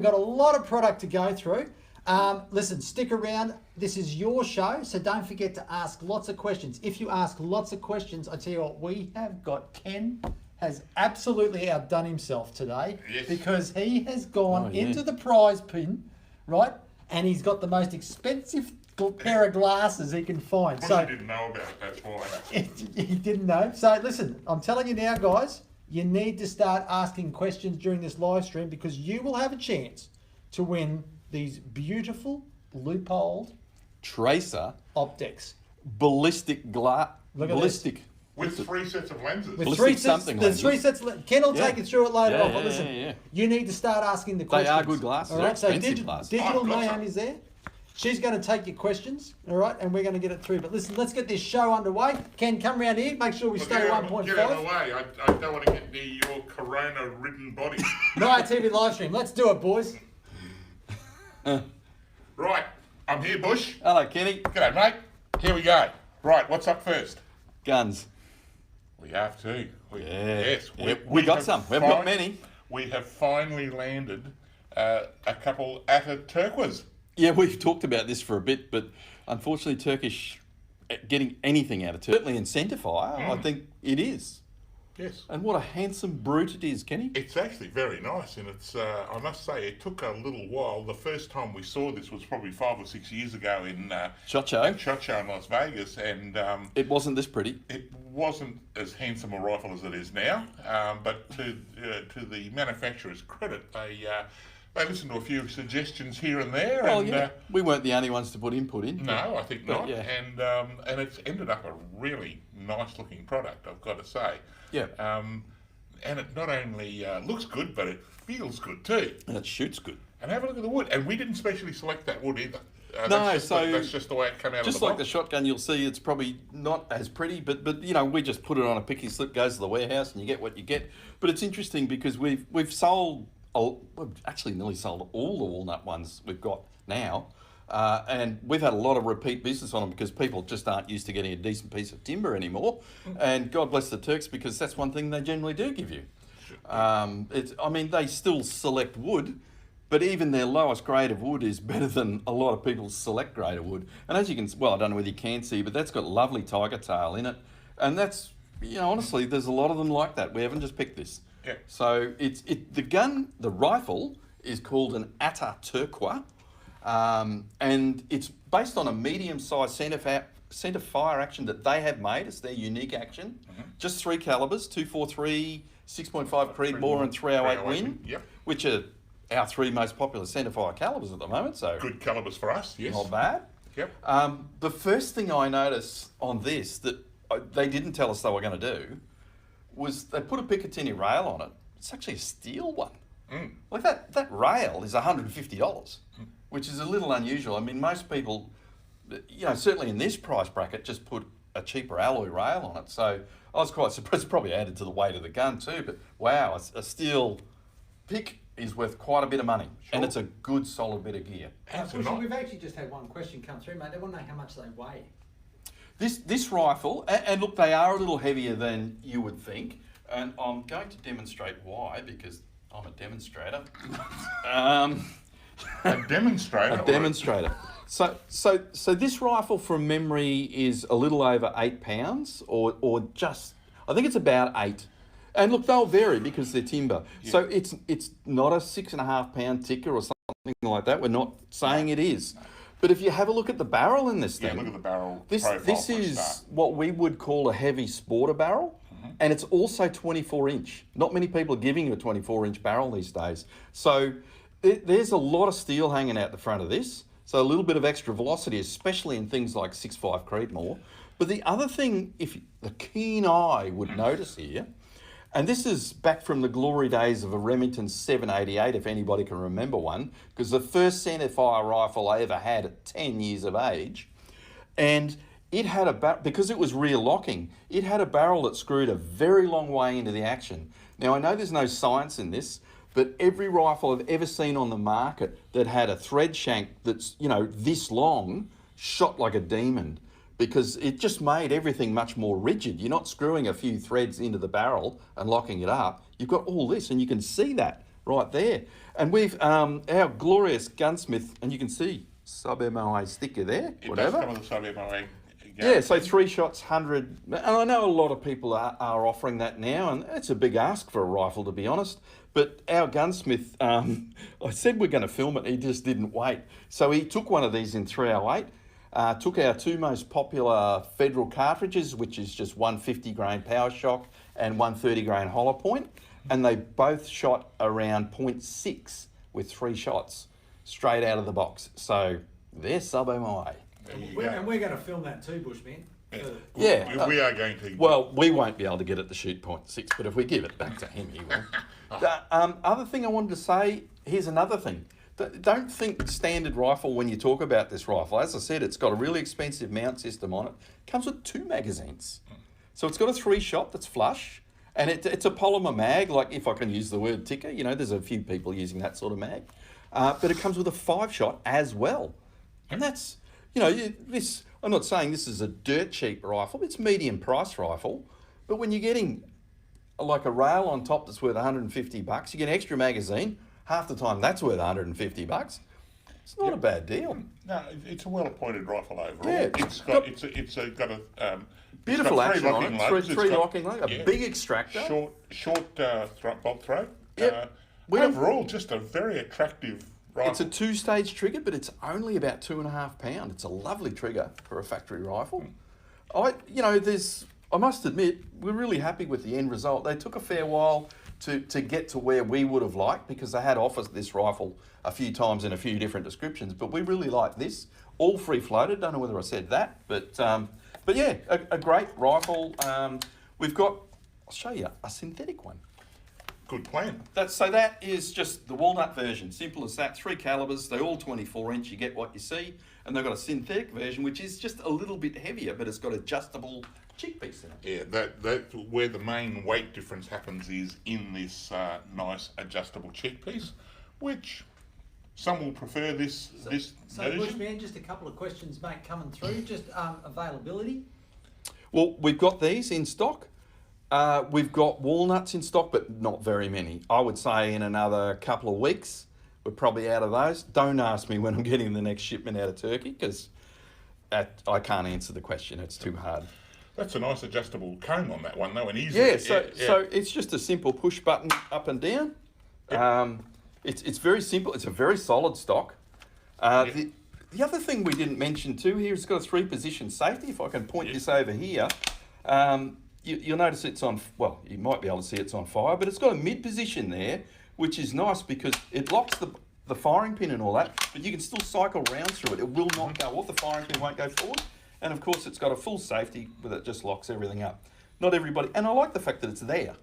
got a lot of product to go through. Listen, stick around. This is your show, so don't forget to ask lots of questions. If you ask lots of questions, I tell you what, we have got Ken has absolutely outdone himself today because he has gone into the prize pin, right? And he's got the most expensive pair of glasses he can find. Well, so he didn't know about it, that's why. he didn't know. So listen, I'm telling you now, guys, you need to start asking questions during this live stream because you will have a chance to win these beautiful Loophole Tracer optics. ballistic glass. Ballistic. With 3 sets of lenses. With Ballistic something there's lenses. 3 sets. Ken will take you through it later on. But listen, yeah. you need to start asking the They questions. are good glasses. All right, so Expensive glasses. Digital I've got Naomi some. is there. She's going to take your questions, all right, and we're going to get it through. But listen, let's get this show underway. Ken, come around here. Make sure we stay Get 1.5. out of the way. I don't want to get near your corona-ridden body. NIOA TV live stream. Let's do it, boys. Right, I'm here, Bush. Hello, Kenny. G'day, mate. Here we go. Right, what's up first? Guns. We have to. Yes. We We got have some. We haven't got many. We have finally landed a couple at a turquoise. Yeah, we've talked about this for a bit, but unfortunately, Turkish getting anything out of certainly in centerfire, I think it is. Yes. And what a handsome brute it is, Kenny. It's actually very nice, and it's, I must say, it took a little while. The first time we saw this was probably 5 or 6 years ago in Shot show. in Las Vegas, and It wasn't this pretty. it wasn't as handsome a rifle as it is now. But to the manufacturer's credit, they listened to a few suggestions here and there. Well, and, yeah, we weren't the only ones to put input in. no, I think But, not. yeah. And it's ended up a really nice looking product, I've got to say. Yeah. And it not only looks good, but it feels good too. And it shoots good. And have a look at the wood. And we didn't specially select that wood either. No, that's just the way it came out Just of the like the box. shotgun, you'll see it's probably not as pretty, but you know, we just put it on a picky slip, goes to the warehouse, and you get what you get. But it's interesting because we've sold, we've actually nearly sold all the walnut ones we've got now, and we've had a lot of repeat business on them because people just aren't used to getting a decent piece of timber anymore. And God bless the Turks because that's one thing they generally do give you. I mean, they still select wood. But even their lowest grade of wood is better than a lot of people's select grade of wood. And as you can, well, I don't know whether you can see, but that's got lovely tiger tail in it. And that's, you know, honestly, there's a lot of them like that. We haven't just picked this. Yeah. So the rifle is called an Atta Turqua. And it's based on a medium-sized centre fire action that they have made. It's their unique action. Just 3 calibers, 243, 6.5 Creedmoor and 308 Win, Yep. which are our 3 most popular centerfire calibers at the moment, so Good calibers for us, yes. not bad. Yep. The first thing I noticed on this that they didn't tell us they were going to do was they put a Picatinny rail on it. It's actually a steel one. Like that rail is $150, which is a little unusual. I mean, most people, you know, certainly in this price bracket, just put a cheaper alloy rail on it. So I was quite surprised. It's probably added to the weight of the gun too. But wow, a steel pick is worth quite a bit of money, and it's a good solid bit of gear. We've actually just had one question come through, mate. They want to know how much they weigh. This rifle, and look, they are a little heavier than you would think, and I'm going to demonstrate why, because I'm a demonstrator. A demonstrator? A demonstrator. So this rifle from memory is a little over 8 pounds, or just, I think it's about 8. And look, they'll vary because they're timber. Yeah. So it's not a 6.5 pound ticker or something like that. We're not saying it is. But if you have a look at the barrel in this thing, look at the barrel. This is what we would call a heavy sporter barrel, and it's also 24 inch. Not many people are giving you a 24 inch barrel these days. So there's a lot of steel hanging out the front of this. So a little bit of extra velocity, especially in things like 6.5 Creedmoor. But the other thing, if the keen eye would notice here, and this is back from the glory days of a Remington 788, if anybody can remember one, because the first centerfire rifle I ever had at 10 years of age, and it had because it was rear locking, it had a barrel that screwed a very long way into the action. Now, I know there's no science in this, but every rifle I've ever seen on the market that had a thread shank that's, you know, this long, shot like a demon, because it just made everything much more rigid. You're not screwing a few threads into the barrel and locking it up. You've got all this, and you can see that right there. And we've our glorious gunsmith, and you can see sub-MOA sticker there, It whatever. does come with a sub-MOA. Yeah, so 3 shots, 100. And I know a lot of people are offering that now, and it's a big ask for a rifle, to be honest. But our gunsmith, I said we're going to film it, he just didn't wait. So he took one of these in 308, took our 2 most popular federal cartridges, which is just 150 grain power shock and 130 grain hollow point, and they both shot around 0.6 with 3 shots straight out of the box. So they're sub-MOA. And we're going to film that too, Bushman. Yeah. We are going to. Well, we won't be able to get it to shoot 0.6, but if we give it back to him, he will. The other thing I wanted to say, here's another thing. Don't think standard rifle when you talk about this rifle. As I said, it's got a really expensive mount system on it. Comes with 2 magazines. So it's got a 3-shot that's flush, and it's a polymer mag, like if I can use the word ticker. You know, there's a few people using that sort of mag. But it comes with a 5-shot as well. And that's, you know, this. I'm not saying this is a dirt cheap rifle. It's medium price rifle. But when you're getting like a rail on top that's worth $150, you get an extra magazine. Half the time that's worth $150. It's not a bad deal. No, it's a well-appointed rifle overall. Yeah, It's got a beautiful got action on it. Three locking loads. Yeah, A big extractor. Short bolt throw. Yep. Overall, just a very attractive rifle. It's a 2-stage trigger, but it's only about 2.5 pound. It's a lovely trigger for a factory rifle. I must admit, we're really happy with the end result. They took a fair while to get to where we would have liked, because they had offered this rifle a few times in a few different descriptions, but we really like this. All free floated. Don't know whether I said that, but yeah, a great rifle. We've got, I'll show you a synthetic one. Good plan. That is just the walnut version. Simple as that. 3 calibers. They're all 24 inch. You get what you see. And they've got a synthetic version, which is just a little bit heavier, but it's got adjustable cheek piece in it. Yeah, that where the main weight difference happens is in this nice adjustable cheek piece, which some will prefer this version. Bushman, just a couple of questions, mate, coming through. Just availability. Well, we've got these in stock. We've got walnuts in stock, but not very many. I would say in another couple of weeks, we're probably out of those. Don't ask me when I'm getting the next shipment out of Turkey, because I can't answer the question. It's too hard. That's a nice adjustable cone on that one, though, and easy. Yeah, so it's just a simple push button up and down. Yep. It's very simple. It's a very solid stock. Yep. The other thing we didn't mention too here, it's got a 3-position safety. If I can point this over here, you'll notice it's on, well, you might be able to see it's on fire, but it's got a mid-position there, which is nice because it locks the firing pin and all that, but you can still cycle round through it. It will not go off. The firing pin won't go forward. And of course, it's got a full safety that it just locks everything up. Not everybody, and I like the fact that it's there.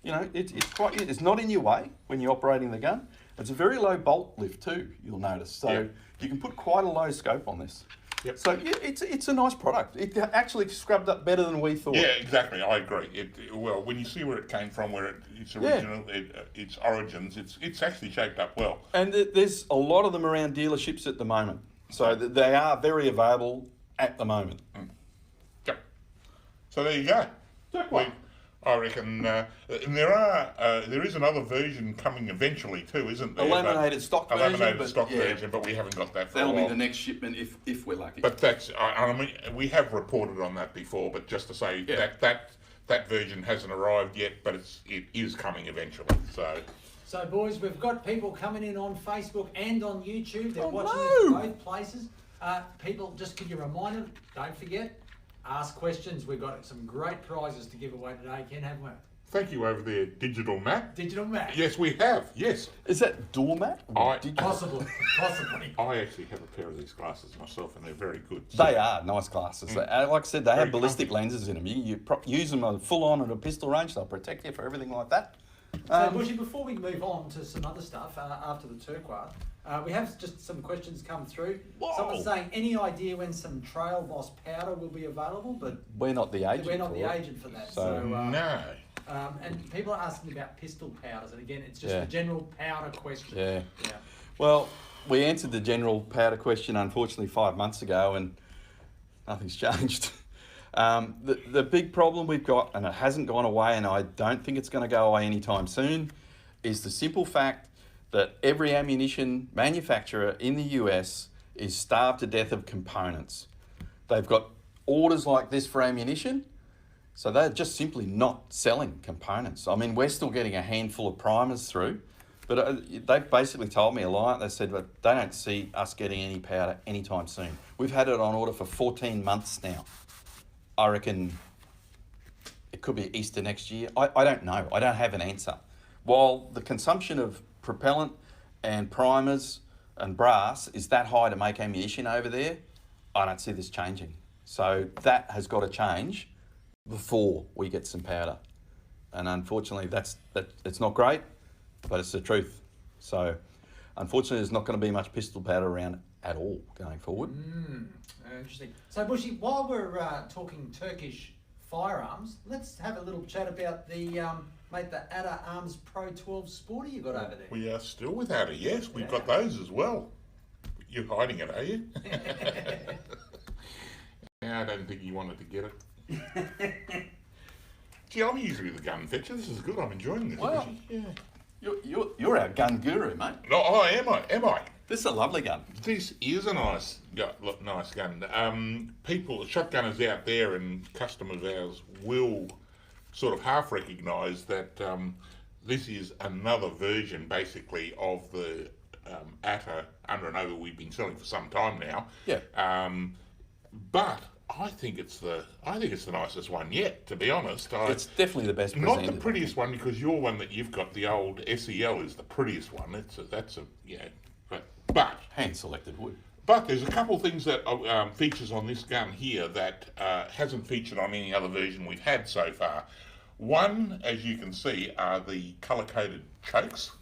You know, it's not in your way when you're operating the gun. It's a very low bolt lift too, you'll notice. So you can put quite a low scope on this. Yep. So yeah, it's a nice product. It actually scrubbed up better than we thought. Yeah, exactly. I agree. Well, when you see where it came from, where its original, its origins, it's actually shaped up well. And there's a lot of them around dealerships at the moment. So they are very available at the moment. Yep. So there you go. I reckon, and there is another version coming eventually too, isn't there? A laminated stock version. A laminated stock version, but we haven't got that for a while. That'll be the next shipment if we're lucky. But that's, I mean, we have reported on that before, but just to say that version hasn't arrived yet, but it is coming eventually. So boys, we've got people coming in on Facebook and on YouTube. They're watching us both places. People, just give you a reminder, don't forget, ask questions. We've got some great prizes to give away today, Ken, haven't we? thank you over there, Digital Matt. Digital Matt. Yes, we have. Yes. Is that doormat? Possibly. I actually have a pair of these glasses myself, and they're very good. So they are nice glasses. Like I said, they have ballistic lenses in them. You use them full on at a pistol range. They'll protect you for everything like that. So, Bushy, before we move on to some other stuff after the turquoise, we have just some questions come through. Whoa. Someone's saying, any idea when some Trail Boss powder will be available? But we're not the agent. We're not the agent for that. So no. And people are asking about pistol powders, and again, it's just a general powder question. Yeah. Well, we answered the general powder question, unfortunately, 5 months ago, and nothing's changed. The big problem we've got, and it hasn't gone away, and I don't think it's going to go away anytime soon, is the simple fact that every ammunition manufacturer in the US is starved to death of components. They've got orders like this for ammunition, so they're just simply not selling components. I mean, we're still getting a handful of primers through, but they've basically told me a lot. They said that they don't see us getting any powder anytime soon. We've had it on order for 14 months now. I reckon it could be Easter next year. I don't know. I don't have an answer. While the consumption of propellant and primers and brass is that high to make ammunition over there, I don't see this changing. So that has got to change before we get some powder. And unfortunately, it's not great, but it's the truth. So unfortunately, there's not going to be much pistol powder around at all going forward. Interesting. So Bushy, while we're talking Turkish firearms, let's have a little chat about the mate, the Adda Arms Pro 12 Sporty you got over there. We are still with Adda, yes. We've got those as well. You're hiding it, are you? I don't think you wanted to get it. Gee, I'm usually the gun fetcher. This is good. I'm enjoying this. Wow. Yeah. You're our gun guru, mate. No, am I? This is a lovely gun. This is a nice gun. People, shotgunners out there and customers of ours will sort of half recognise that this is another version, basically, of the Atta under and over we've been selling for some time now. Yeah. But I think it's the nicest one yet, to be honest. It's definitely the best Not presented. the prettiest one, because your one that you've got, the old SEL, is the prettiest one. But Hand selected wood. But there's a couple of things that features on this gun here that hasn't featured on any other version we've had so far. One, as you can see, are the colour-coded chokes.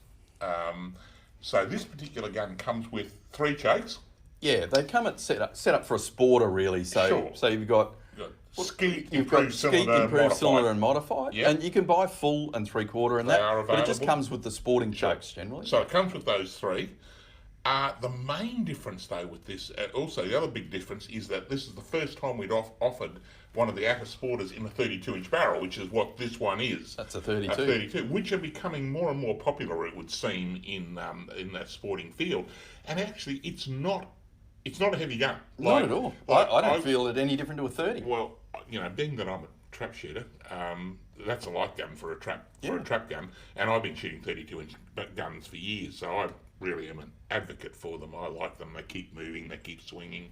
So this particular gun comes with 3 chokes. Yeah, they come at set up for a sporter, really. So Sure. so you've got Skeet, you've got improved skeet, cylinder, improved cylinder, modified. and modified. Yep. And you can buy full and 3/4 and They that, are but it just available. comes with the sporting chokes generally. So it comes with those 3. The main difference, though, with this, also the other big difference, is that this is the first time we'd offered one of the Atta Sporters in a 32-inch barrel, which is what this one is. That's a 32. A 32, which are becoming more and more popular, it would seem, in that sporting field. And actually, it's not a heavy gun. Not at all. I don't feel it any different to a 30. Well, being that I'm a trap shooter, that's a light gun for a trap gun, and I've been shooting 32-inch guns for years, so I really am an advocate for them. I like them. They keep moving, they keep swinging,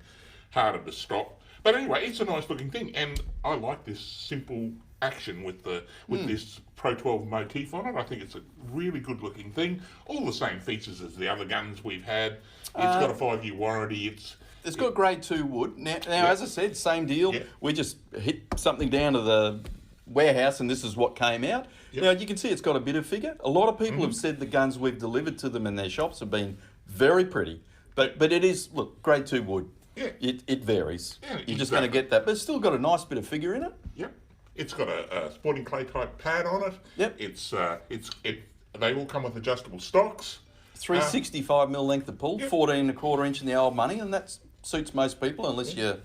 harder to stop. But anyway, it's a nice looking thing, and I like this simple action with this Pro 12 motif on it. I think it's a really good looking thing. All the same features as the other guns we've had. It's got a 5-year warranty. It's got grade 2 wood. Now as I said, same deal. Yep. We just hit something down to the warehouse and this is what came out. Yep. Now you can see it's got a bit of figure. A lot of people have said the guns we've delivered to them in their shops have been very pretty. But it is, look, grade 2 wood. Yeah. It varies. Yeah, You're just going to get that. But it's still got a nice bit of figure in it. Yep. It's got a sporting clay type pad on it. Yep. They all come with adjustable stocks. 365mm length of pull, Yep. 14 1/4 inch in the old money, and that suits most people unless you're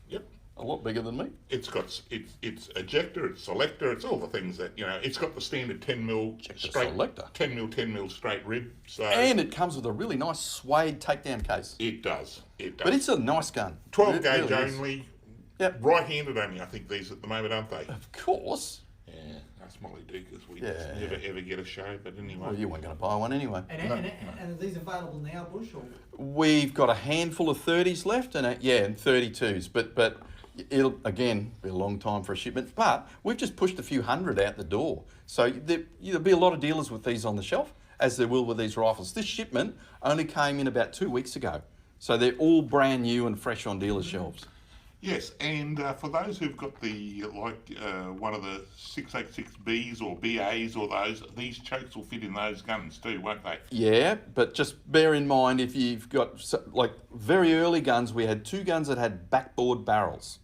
Yep. a lot bigger than me. It's got it's ejector, it's selector, it's all the things that it's got the standard 10mm straight selector. 10mm straight rib. So And it comes with a really nice suede takedown case. it does. But it's a nice gun. 12 It gauge really is. only. Yep. Right-handed only, I think these at the moment, aren't they? Of course. Yeah, that's Molly Dukers. We Yeah. never ever get a show, but anyway. Well, you weren't going to buy one anyway. And are these available now, Bush? Or? We've got a handful of 30s left and 32s, but it'll again be a long time for a shipment. But we've just pushed a few hundred out the door, so there'll be a lot of dealers with these on the shelf, as there will with these rifles. This shipment only came in about 2 weeks ago, so they're all brand new and fresh on dealers' shelves. Yes, and for those who've got one of the 686Bs or BAs or these chokes will fit in those guns too, won't they? Yeah, but just bear in mind if you've got very early guns, we had 2 guns that had backboard barrels.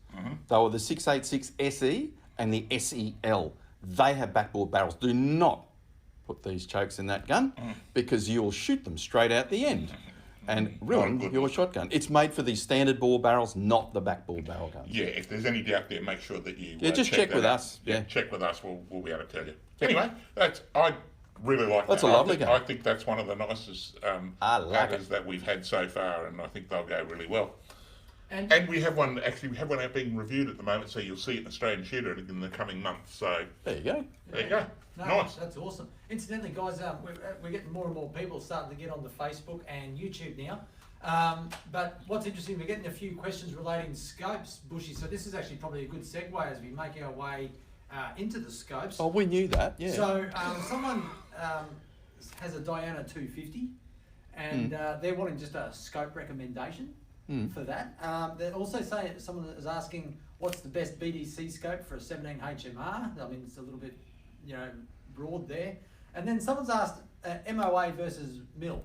They were the 686 SE and the SEL. They have backboard barrels. Do not put these chokes in that gun because you'll shoot them straight out the end and ruin your shotgun. It's made for these standard bore barrels, not the backboard barrel guns. Yeah, if there's any doubt there, make sure that you just check that with out. us. Yeah. Check with us. We'll be able to tell you. Anyway, I really like That's that. a lovely gun. I think that's one of the nicest I like hammers that we've had so far, and I think they'll go really well. And we have one out being reviewed at the moment, so you'll see it in Australian Shooter in the coming months. So There you go. there you go. No, Nice. that's awesome. Incidentally, guys, we're getting more and more people starting to get on the Facebook and YouTube now. But what's interesting, we're getting a few questions relating to scopes, Bushy. So this is actually probably a good segue as we make our way into the scopes. Oh, we knew that, yeah. So someone has a Diana 250, and they're wanting just a scope recommendation for that. They're also saying someone is asking what's the best BDC scope for a 17 HMR. I mean, it's a little bit, broad there. And then someone's asked MOA versus mil.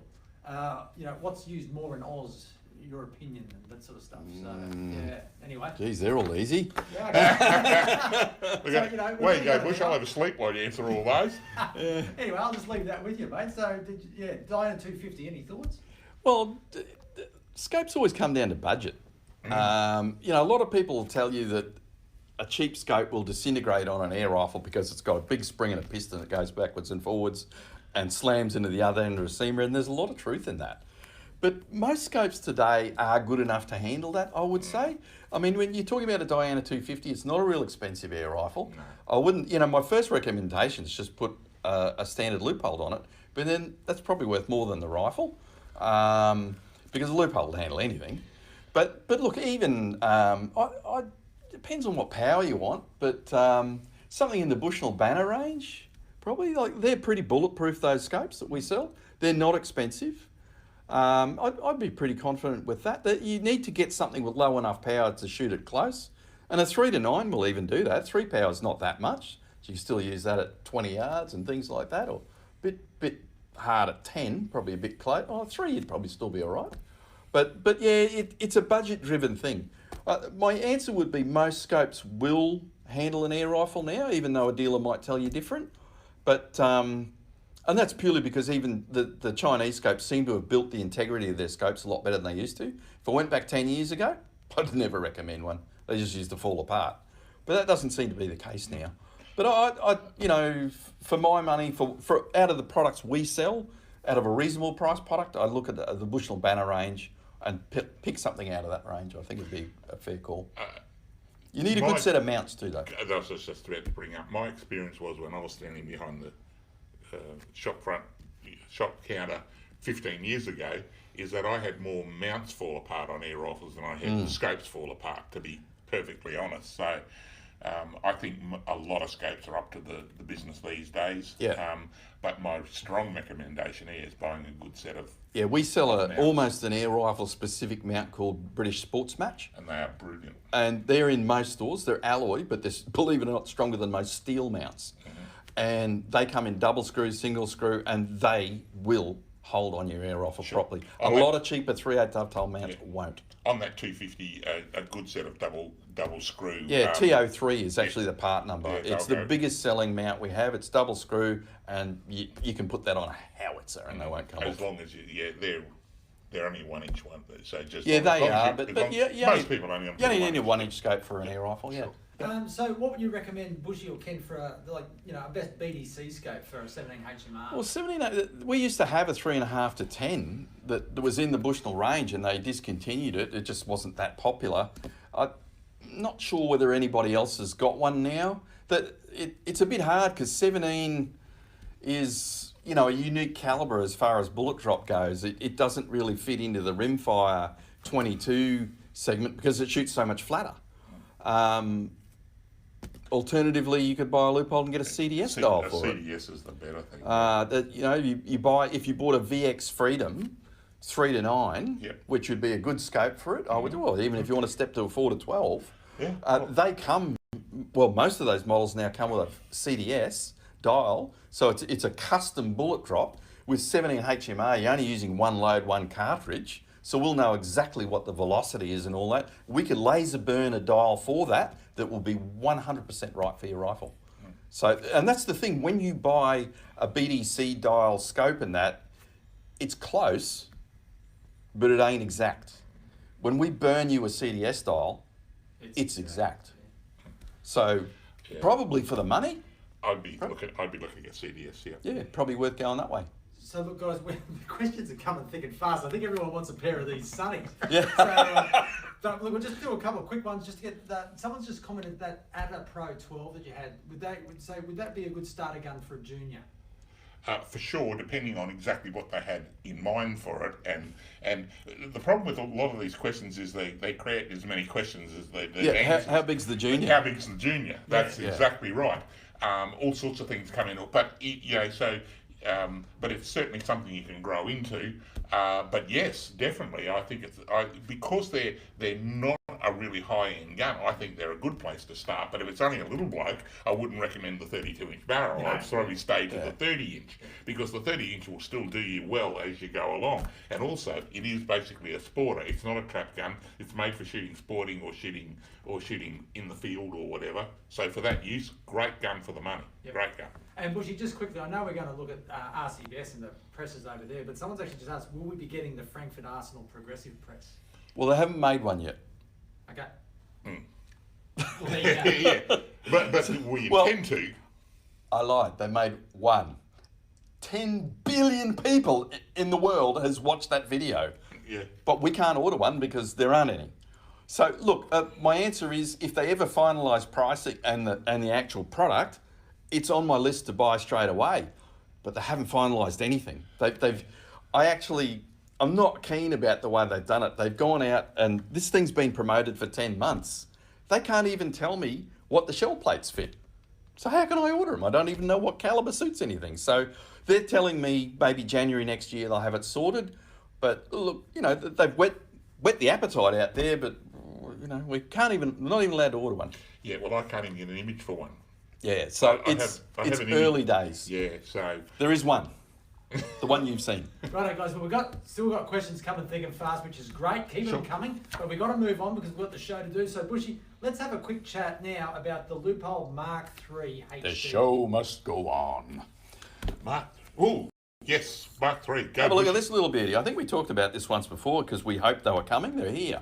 What's used more in Oz? Your opinion and that sort of stuff. So yeah. Anyway. Geez, they're all easy. Yeah. Where you go, Bush? I'll have a sleep while you answer all those. Anyway, I'll just leave that with you, mate. So Diana 250. Any thoughts? Well, scopes always come down to budget. A lot of people will tell you that a cheap scope will disintegrate on an air rifle because it's got a big spring and a piston that goes backwards and forwards and slams into the other end of the receiver, and there's a lot of truth in that. But most scopes today are good enough to handle that, I would say. I mean, when you're talking about a Diana 250, it's not a real expensive air rifle. No. I wouldn't, my first recommendation is just put a standard Loophole on it, but then that's probably worth more than the rifle, because the Loophole will handle anything. But look, even, depends on what power you want, but something in the Bushnell banner range, probably, they're pretty bulletproof, those scopes that we sell. They're not expensive. I'd be pretty confident with that you need to get something with low enough power to shoot it close. And a 3 to 9 will even do that. 3 power is not that much. So you can still use that at 20 yards and things like that, or a bit hard at 10, probably a bit close. 3 you'd probably still be all right. But yeah, it's a budget-driven thing. My answer would be most scopes will handle an air rifle now, even though a dealer might tell you different. But and that's purely because even the Chinese scopes seem to have built the integrity of their scopes a lot better than they used to. If I went back 10 years ago, I'd never recommend one. They just used to fall apart. But that doesn't seem to be the case now. But I for my money, for out of the products we sell, out of a reasonable price product, I look at the Bushnell banner range and pick something out of that range. I think it'd be a fair call. You need a good set of mounts too, though. That was just about to bring up. My experience was when I was standing behind the shop counter 15 years ago, is that I had more mounts fall apart on air rifles than I had scopes fall apart, to be perfectly honest. So I think a lot of scopes are up to the business these days. Yeah. But my strong recommendation is buying a good set of... Yeah, we sell mounts. almost an air rifle specific mount called British Sports Match. And they are brilliant. And they're in most stores. They're alloy, but they're, believe it or not, stronger than most steel mounts. And they come in double screw, single screw, and they will hold on your air rifle properly. A lot of cheaper 3/8 dovetail mounts won't. On that 250, a good set of double screw. Yeah, TO3 is actually the part number. Yeah, it's the biggest selling mount we have. It's double screw, and you can put that on a howitzer and they won't come off. As long as they're only 1 inch one. So just yeah, they are. Most people only you only need a 1 inch scope for an air rifle. Yeah. So what would you recommend, Bushy or Ken, for a best BDC scope for a 17 HMR? Well, 17, we used to have a 3.5 to 10 that was in the Bushnell range, and they discontinued it. It just wasn't that popular. I'm not sure whether anybody else has got one now. It's a bit hard because 17 is a unique caliber as far as bullet drop goes. It doesn't really fit into the rimfire 22 segment because it shoots so much flatter. Alternatively, you could buy a Loophole and get a CDS dial for it. CDS is the better thing. You buy, if you bought a VX Freedom 3 to 9, Yep. which would be a good scope for it. I would, well, even if you want to step to a 4 to 12, they come. Well, most of those models now come with a CDS dial, so it's a custom bullet drop with 17 HMR. You're only using one load, one cartridge. So we'll know exactly what the velocity is and all that. We could laser burn a dial for that will be 100% right for your rifle. So, and that's the thing, when you buy a BDC dial scope and that, it's close, but it ain't exact. When we burn you a CDS dial, it's exact. So probably for the money, I'd be looking at CDS. Yeah. Yeah, probably worth going that way. So look, guys, the questions are coming thick and fast. I think everyone wants a pair of these sunnies. Yeah. So look, we'll just do a couple of quick ones just to get that. Someone's just commented that Ava Pro 12 that you had. Would that be a good starter gun for a junior? For sure, depending on exactly what they had in mind for it, and the problem with a lot of these questions is they create as many questions as they do answers. How big's the junior? How big's the junior? That's exactly right. All sorts of things come in, but but it's certainly something you can grow into. But yes, definitely, I think because they're not a really high-end gun. I think they're a good place to start. But if it's only a little bloke, I wouldn't recommend the 32-inch barrel. No. I'd probably stay to the 30-inch because the 30-inch will still do you well as you go along. And also, it is basically a sporter. It's not a trap gun. It's made for shooting sporting or shooting in the field or whatever. So for that use, great gun for the money. Yep. Great gun. And Bushy, just quickly, I know we're going to look at RCBS and the presses over there, but someone's actually just asked, will we be getting the Frankfurt Arsenal progressive press? Well, they haven't made one yet. Okay. Mm. Well, there you go. Yeah. But we intend to. I lied. They made one. 10 billion people in the world has watched that video. Yeah. But we can't order one because there aren't any. So look, my answer is if they ever finalise pricing and the actual product, it's on my list to buy straight away. But they haven't finalised anything. I'm not keen about the way they've done it. They've gone out and this thing's been promoted for 10 months. They can't even tell me what the shell plates fit. So how can I order them? I don't even know what calibre suits anything. So they're telling me maybe January next year they'll have it sorted. But look, they've whet the appetite out there, but we're not even allowed to order one. Yeah, well, I can't even get an image for one. Yeah, so it's early days. Yeah, so there is one. The one you've seen. Righto, guys. Well, we've still got questions coming thick and fast, which is great. Keep them coming. But we've got to move on because we've got the show to do. So, Bushy, let's have a quick chat now about the Loophole Mark III HD. The show must go on. Mark 3. Go, Have a look Bushy. at this little beauty. I think we talked about this once before because we hoped they were coming. They're here.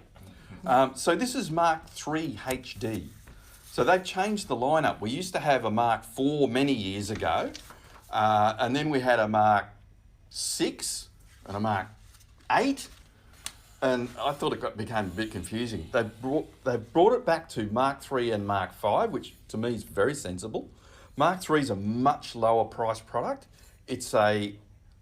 So this is Mark III HD. So they've changed the lineup. We used to have a Mark IV many years ago, and then we had a Mark 6 and a Mark 8, and I thought it became a bit confusing. They've brought it back to Mark 3 and Mark 5, which to me is very sensible. Mark 3 is a much lower price product. It's a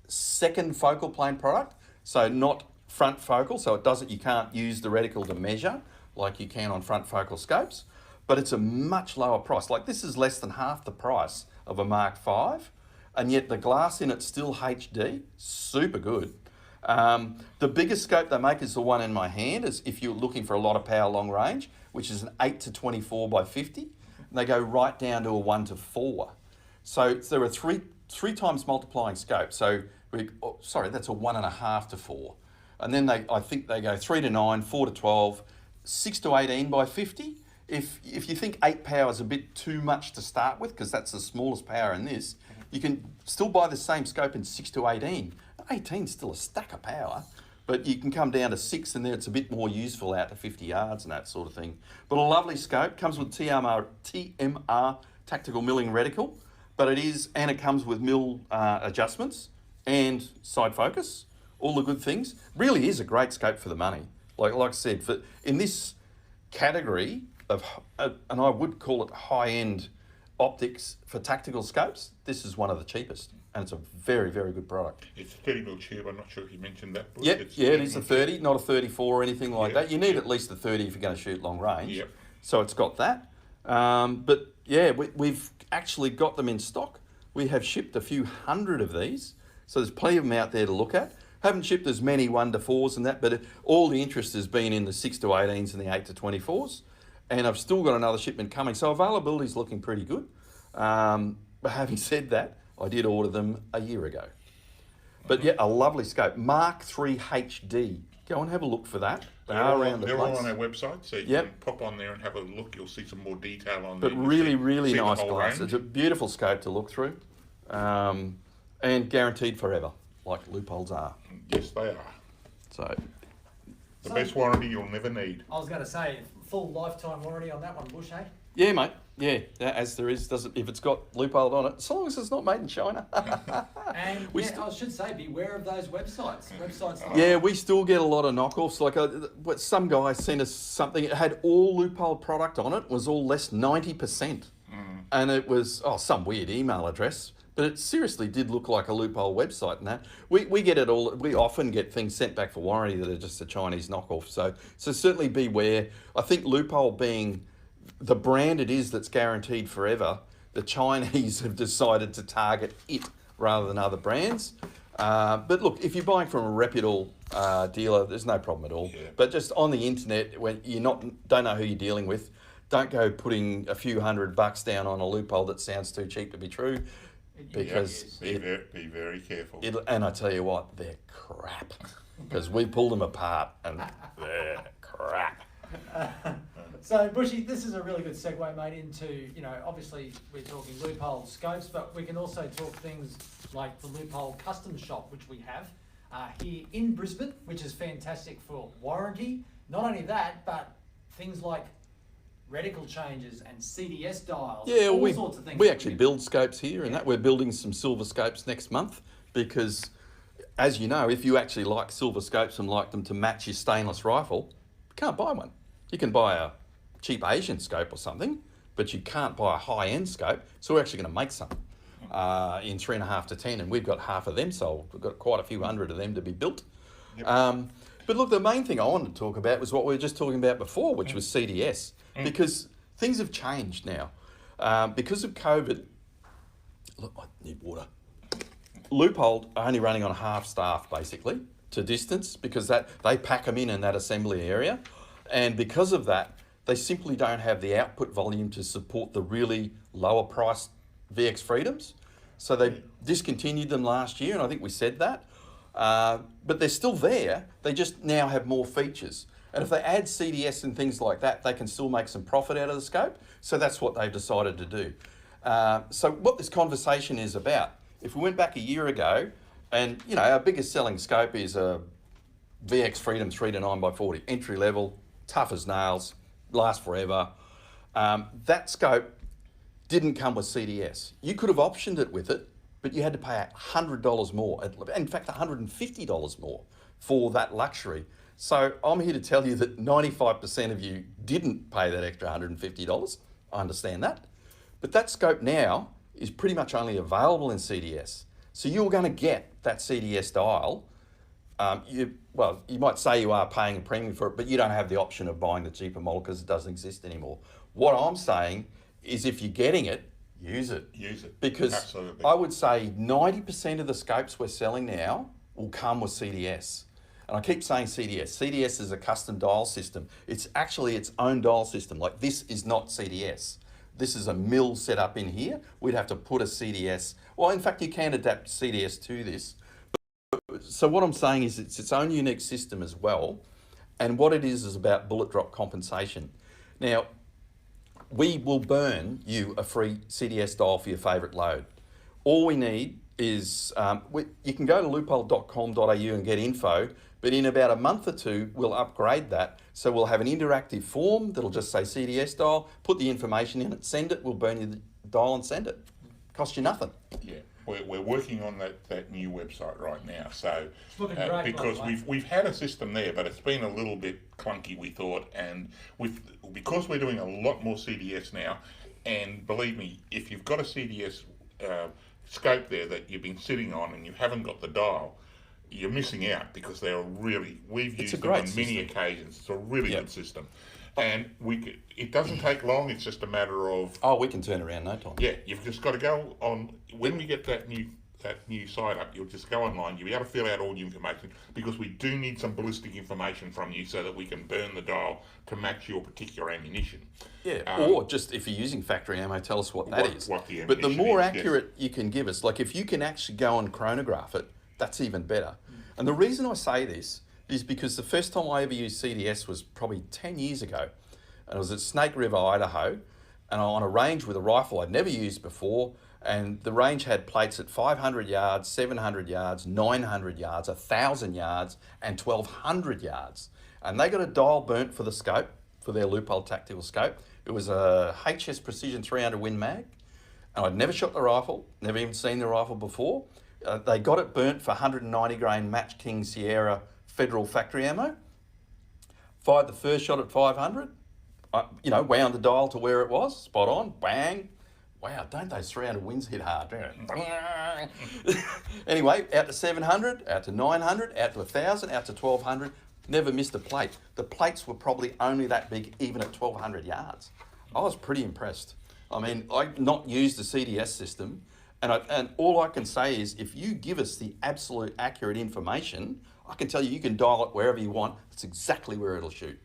second focal plane product, so not front focal, so you can't use the reticle to measure like you can on front focal scopes, but it's a much lower price. Like this is less than half the price of a Mark 5. And yet the glass in it's still HD, super good. The biggest scope they make is the one in my hand, is if you're looking for a lot of power long range, which is an 8 to 24 by 50. And they go right down to a 1 to 4. So there are three times multiplying scope. So, that's a 1.5 to 4. And then I think they go 3 to 9, 4 to 12, 6 to 18 by 50. If you think 8 power is a bit too much to start with, because that's the smallest power in this, you can still buy the same scope in 6 to 18. 18 is still a stack of power, but you can come down to 6 and then it's a bit more useful out to 50 yards and that sort of thing. But a lovely scope, comes with TMR tactical milling reticle, but it comes with mill adjustments and side focus, all the good things. Really is a great scope for the money. Like I said, in this category of, and I would call it high-end optics for tactical scopes, this is one of the cheapest, and it's a very, very good product. It's a 30mm tube. I'm not sure if you mentioned that. Yep, it is a 30, not a 34 or anything like that. You need at least a 30 if you're going to shoot long range. Yep. So it's got that. But yeah, we've actually got them in stock. We have shipped a few hundred of these, so there's plenty of them out there to look at. Haven't shipped as many 1 to 4s and that, but all the interest has been in the 6 to 18s and the 8 to 24s. And I've still got another shipment coming. So availability is looking pretty good. But having said that, I did order them a year ago. But yeah, a lovely scope. Mark III HD. Go and have a look for that. They're all on our website, so you can pop on there and have a look. You'll see some more detail on there. But really nice glass. It's a beautiful scope to look through. And guaranteed forever, like Loopholes are. Yes, they are. So the best warranty you'll never need. I was going to say, full lifetime warranty on that one, Bush, eh? Yeah, mate. Yeah, as there is, doesn't if it's got Loophole on it, as long as it's not made in China. And I should say, beware of those websites. Yeah, we still get a lot of knockoffs. Like some guy sent us something. It had all Loophole product on it. Was all less 90%, and it was some weird email address. But it seriously did look like a Loophole website. And that we get it all. We often get things sent back for warranty that are just a Chinese knockoff. So certainly beware. I think Loophole being the brand it is that's guaranteed forever, the Chinese have decided to target it rather than other brands. But look, if you're buying from a reputable dealer, there's no problem at all. Yeah. But just on the internet, when you don't know who you're dealing with, don't go putting a few $100 down on a Loophole that sounds too cheap to be true. Because be very careful. And I tell you what, they're crap. Because we pulled them apart and they're crap. So, Bushy, this is a really good segue, mate, into, obviously we're talking Loophole scopes, but we can also talk things like the Loophole custom shop, which we have here in Brisbane, which is fantastic for warranty. Not only that, but things like reticle changes and CDS dials, all sorts of things. We actually build scopes here, and that we're building some silver scopes next month because, as you know, if you actually like silver scopes and like them to match your stainless rifle, you can't buy one. You can buy a cheap Asian scope or something, but you can't buy a high-end scope. So we're actually going to make some in 3.5 to 10, and we've got half of them sold. We've got quite a few hundred of them to be built. Yep. But look, the main thing I wanted to talk about was what we were just talking about before, which was CDS, because things have changed now. Because of COVID, look, I need water. Loophole are only running on half staff, basically, to distance, because they pack them in that assembly area. And because of that, they simply don't have the output volume to support the really lower priced VX Freedoms. So they discontinued them last year, and I think we said that. But they're still there. They just now have more features. And if they add CDS and things like that, they can still make some profit out of the scope. So that's what they've decided to do. So what this conversation is about, if we went back a year ago, and our biggest selling scope is a VX Freedom 3 to 9x40, entry level, tough as nails, last forever. That scope didn't come with CDS. You could have optioned it with it, but you had to pay $100 more. In fact, $150 more for that luxury. So I'm here to tell you that 95% of you didn't pay that extra $150. I understand that. But that scope now is pretty much only available in CDS. So you're going to get that CDS dial. You might say you are paying a premium for it, but you don't have the option of buying the cheaper model because it doesn't exist anymore. What I'm saying is if you're getting it, use it. Use it. Because absolutely. I would say 90% of the scopes we're selling now will come with CDS. And I keep saying CDS. CDS is a custom dial system. It's actually its own dial system. Like, this is not CDS. This is a mill set up in here. We'd have to put a CDS. Well, in fact, you can adapt CDS to this. So what I'm saying is it's its own unique system as well. And what it is about bullet drop compensation. Now, we will burn you a free CDS dial for your favourite load. All we need is, you can go to loophole.com.au and get info, but in about a month or two, we'll upgrade that. So we'll have an interactive form that'll just say CDS dial, put the information in it, send it, we'll burn you the dial and send it. Cost you nothing. Yeah, we're working on that new website right now. So It's looking great, because by the way. we've had a system there, but it's been a little bit clunky, we thought, and because we're doing a lot more CDS now, and believe me, if you've got a CDS scope there that you've been sitting on and you haven't got the dial, you're missing out because we've used them on many occasions. It's a really good system. And it doesn't take long, it's just a matter of... Oh, we can turn around no time. Yeah, you've just got to go on, when we get that new site up, you'll just go online, you'll be able to fill out all the information, because we do need some ballistic information from you so that we can burn the dial to match your particular ammunition. Yeah, or just if you're using factory ammo, tell us what that is. What the but the ammunition more is, accurate you can give us, like if you can actually go and chronograph it, that's even better. And the reason I say this is because the first time I ever used CDS was probably 10 years ago. And I was at Snake River, Idaho, and on a range with a rifle I'd never used before. And the range had plates at 500 yards, 700 yards, 900 yards, 1,000 yards, and 1,200 yards. And they got a dial burnt for the scope, for their Loophole tactical scope. It was a HS Precision 300 Win Mag, and I'd never shot the rifle, never even seen the rifle before. They got it burnt for 190 grain Match King Sierra Federal factory ammo. Fired the first shot at 500. Wound the dial to where it was, spot on, bang. Wow, don't those 300 wins hit hard, don't it? Anyway, out to 700, out to 900, out to 1,000, out to 1,200. Never missed a plate. The plates were probably only that big, even at 1,200 yards. I was pretty impressed. I mean, I've not used the CDS system, and all I can say is if you give us the absolute accurate information, I can tell you can dial it wherever you want. It's exactly where it'll shoot.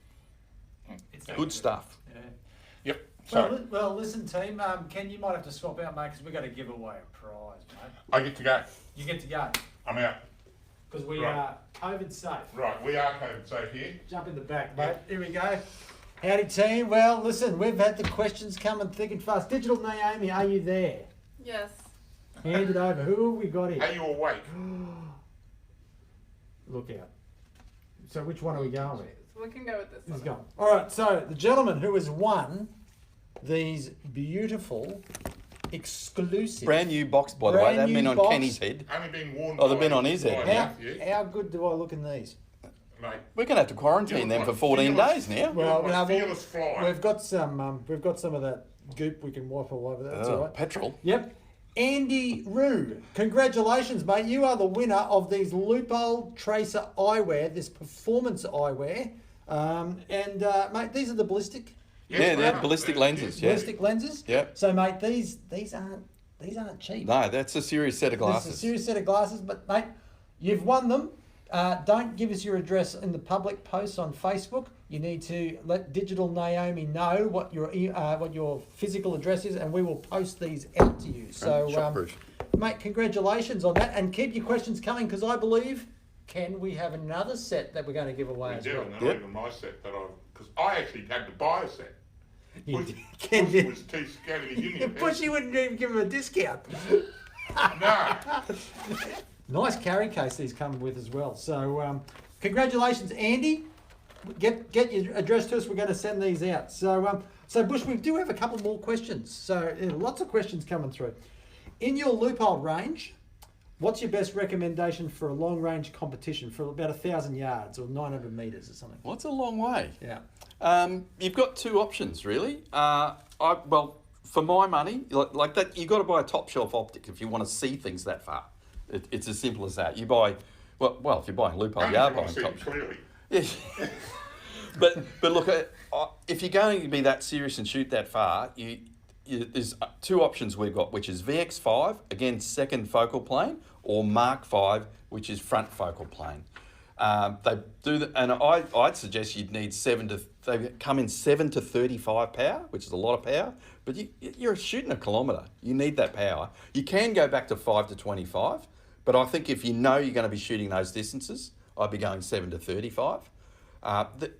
It's Good stuff. Yeah. Yep. So Well, listen, team. Ken, you might have to swap out, mate, because we've got to give away a prize, mate. I get to go. You get to go I'm out. because we Right. are COVID safe. Right, we are COVID safe here. Jump in the back, mate. Here we go. Howdy, team. Well, listen, we've had the questions coming thick and fast. Digital Naomi, are you there? Yes. Hand it over. Who have we got Are here? you awake? Look out. So which one are we going with? So we can go with this Let's one. go. All right, so the gentleman who has won these beautiful, exclusive... Brand new box, by the way. They've Brand been new on box. Kenny's head. Only been worn Oh, they've by- been on his head, by yeah. Matthew. How good do I look in these? Mate, We're going to have to quarantine them for 14 days now. Well, you're no, a fearless fly. We've got some of that goop we can wipe all over that. That's all right. Petrol. Yep. Andy Rue, congratulations, mate. You are the winner of these Loophole Tracer eyewear, this performance eyewear. Mate, these are the ballistic Yes, Yeah, they're mate. ballistic lenses. Yeah. ballistic lenses. Yep. So, mate, these aren't cheap. No, that's a serious set of This is a glasses. serious set of glasses, but mate, you've won them. Don't give us your address in the public posts on Facebook. You need to let Digital Naomi know what your physical address is, and we will post these out to you. So, Shopproof. mate, congratulations on that, and keep your questions coming because I believe, Ken, we have another set that we're going to give away We as do, well. and they're Yep. not even my set that because I actually had to buy a set. You Bush, did- Ken Bush did. was too scared to give me a Bushy wouldn't even give him a discount. No. Nice carry case these come with as well. So, congratulations, Andy. Get your address to us. We're going to send these out. So, Bush, we do have a couple more questions. So, lots of questions coming through. In your Loophole range, what's your best recommendation for a long range competition for about 1,000 yards or 900 meters or something? Well, it's a long way. Yeah. You've got two options, really. For my money, like that, you've got to buy a top shelf optic if you want to see things that far. It's as simple as that. You buy, well, if you're buying Loophole, Only you are if I buying see top it shelf. clearly. Yeah. but look, if you're going to be that serious and shoot that far, there's two options we've got, which is VX5, again, second focal plane, or Mark 5, which is front focal plane. They do that, and I'd suggest you'd need they come in 7 to 35 power, which is a lot of power, but you're shooting a kilometre. You need that power. You can go back to 5 to 25, but I think if you know you're going to be shooting those distances, I'd be going 7 to 35.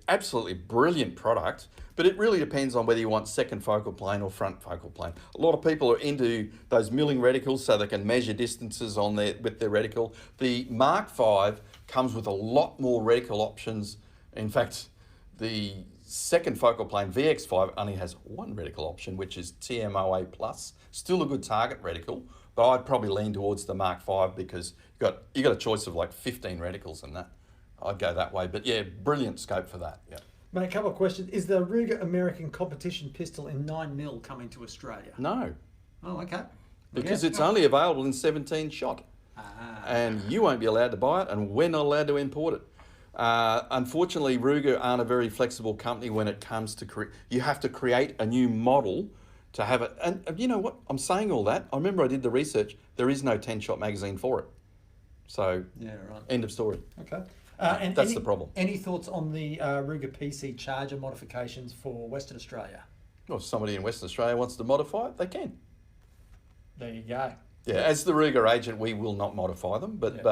Absolutely brilliant product, but it really depends on whether you want second focal plane or front focal plane. A lot of people are into those milling reticles so they can measure distances with their reticle. The Mark 5 comes with a lot more reticle options. In fact, the second focal plane VX5 only has one reticle option, which is TMOA plus. Still a good target reticle, but I'd probably lean towards the Mark 5 because you got a choice of like 15 reticles in that. I'd go that way, but yeah, brilliant scope for that. Yeah. Mate, a couple of questions. Is the Ruger American competition pistol in 9mm coming to Australia? No, Oh, okay. because it's only available in 17 shot, and you won't be allowed to buy it, and we're not allowed to import it. Unfortunately, Ruger aren't a very flexible company when it comes to you have to create a new model to have it. And you know what? I'm saying all that. I remember I did the research. There is no 10-shot magazine for it. So, Yeah, right. end of story. Okay. And That's the problem. Any thoughts on the Ruger PC Charger modifications for Western Australia? Well, if somebody in Western Australia wants to modify it, they can. There you go. Yeah, as the Ruger agent, we will not modify them. But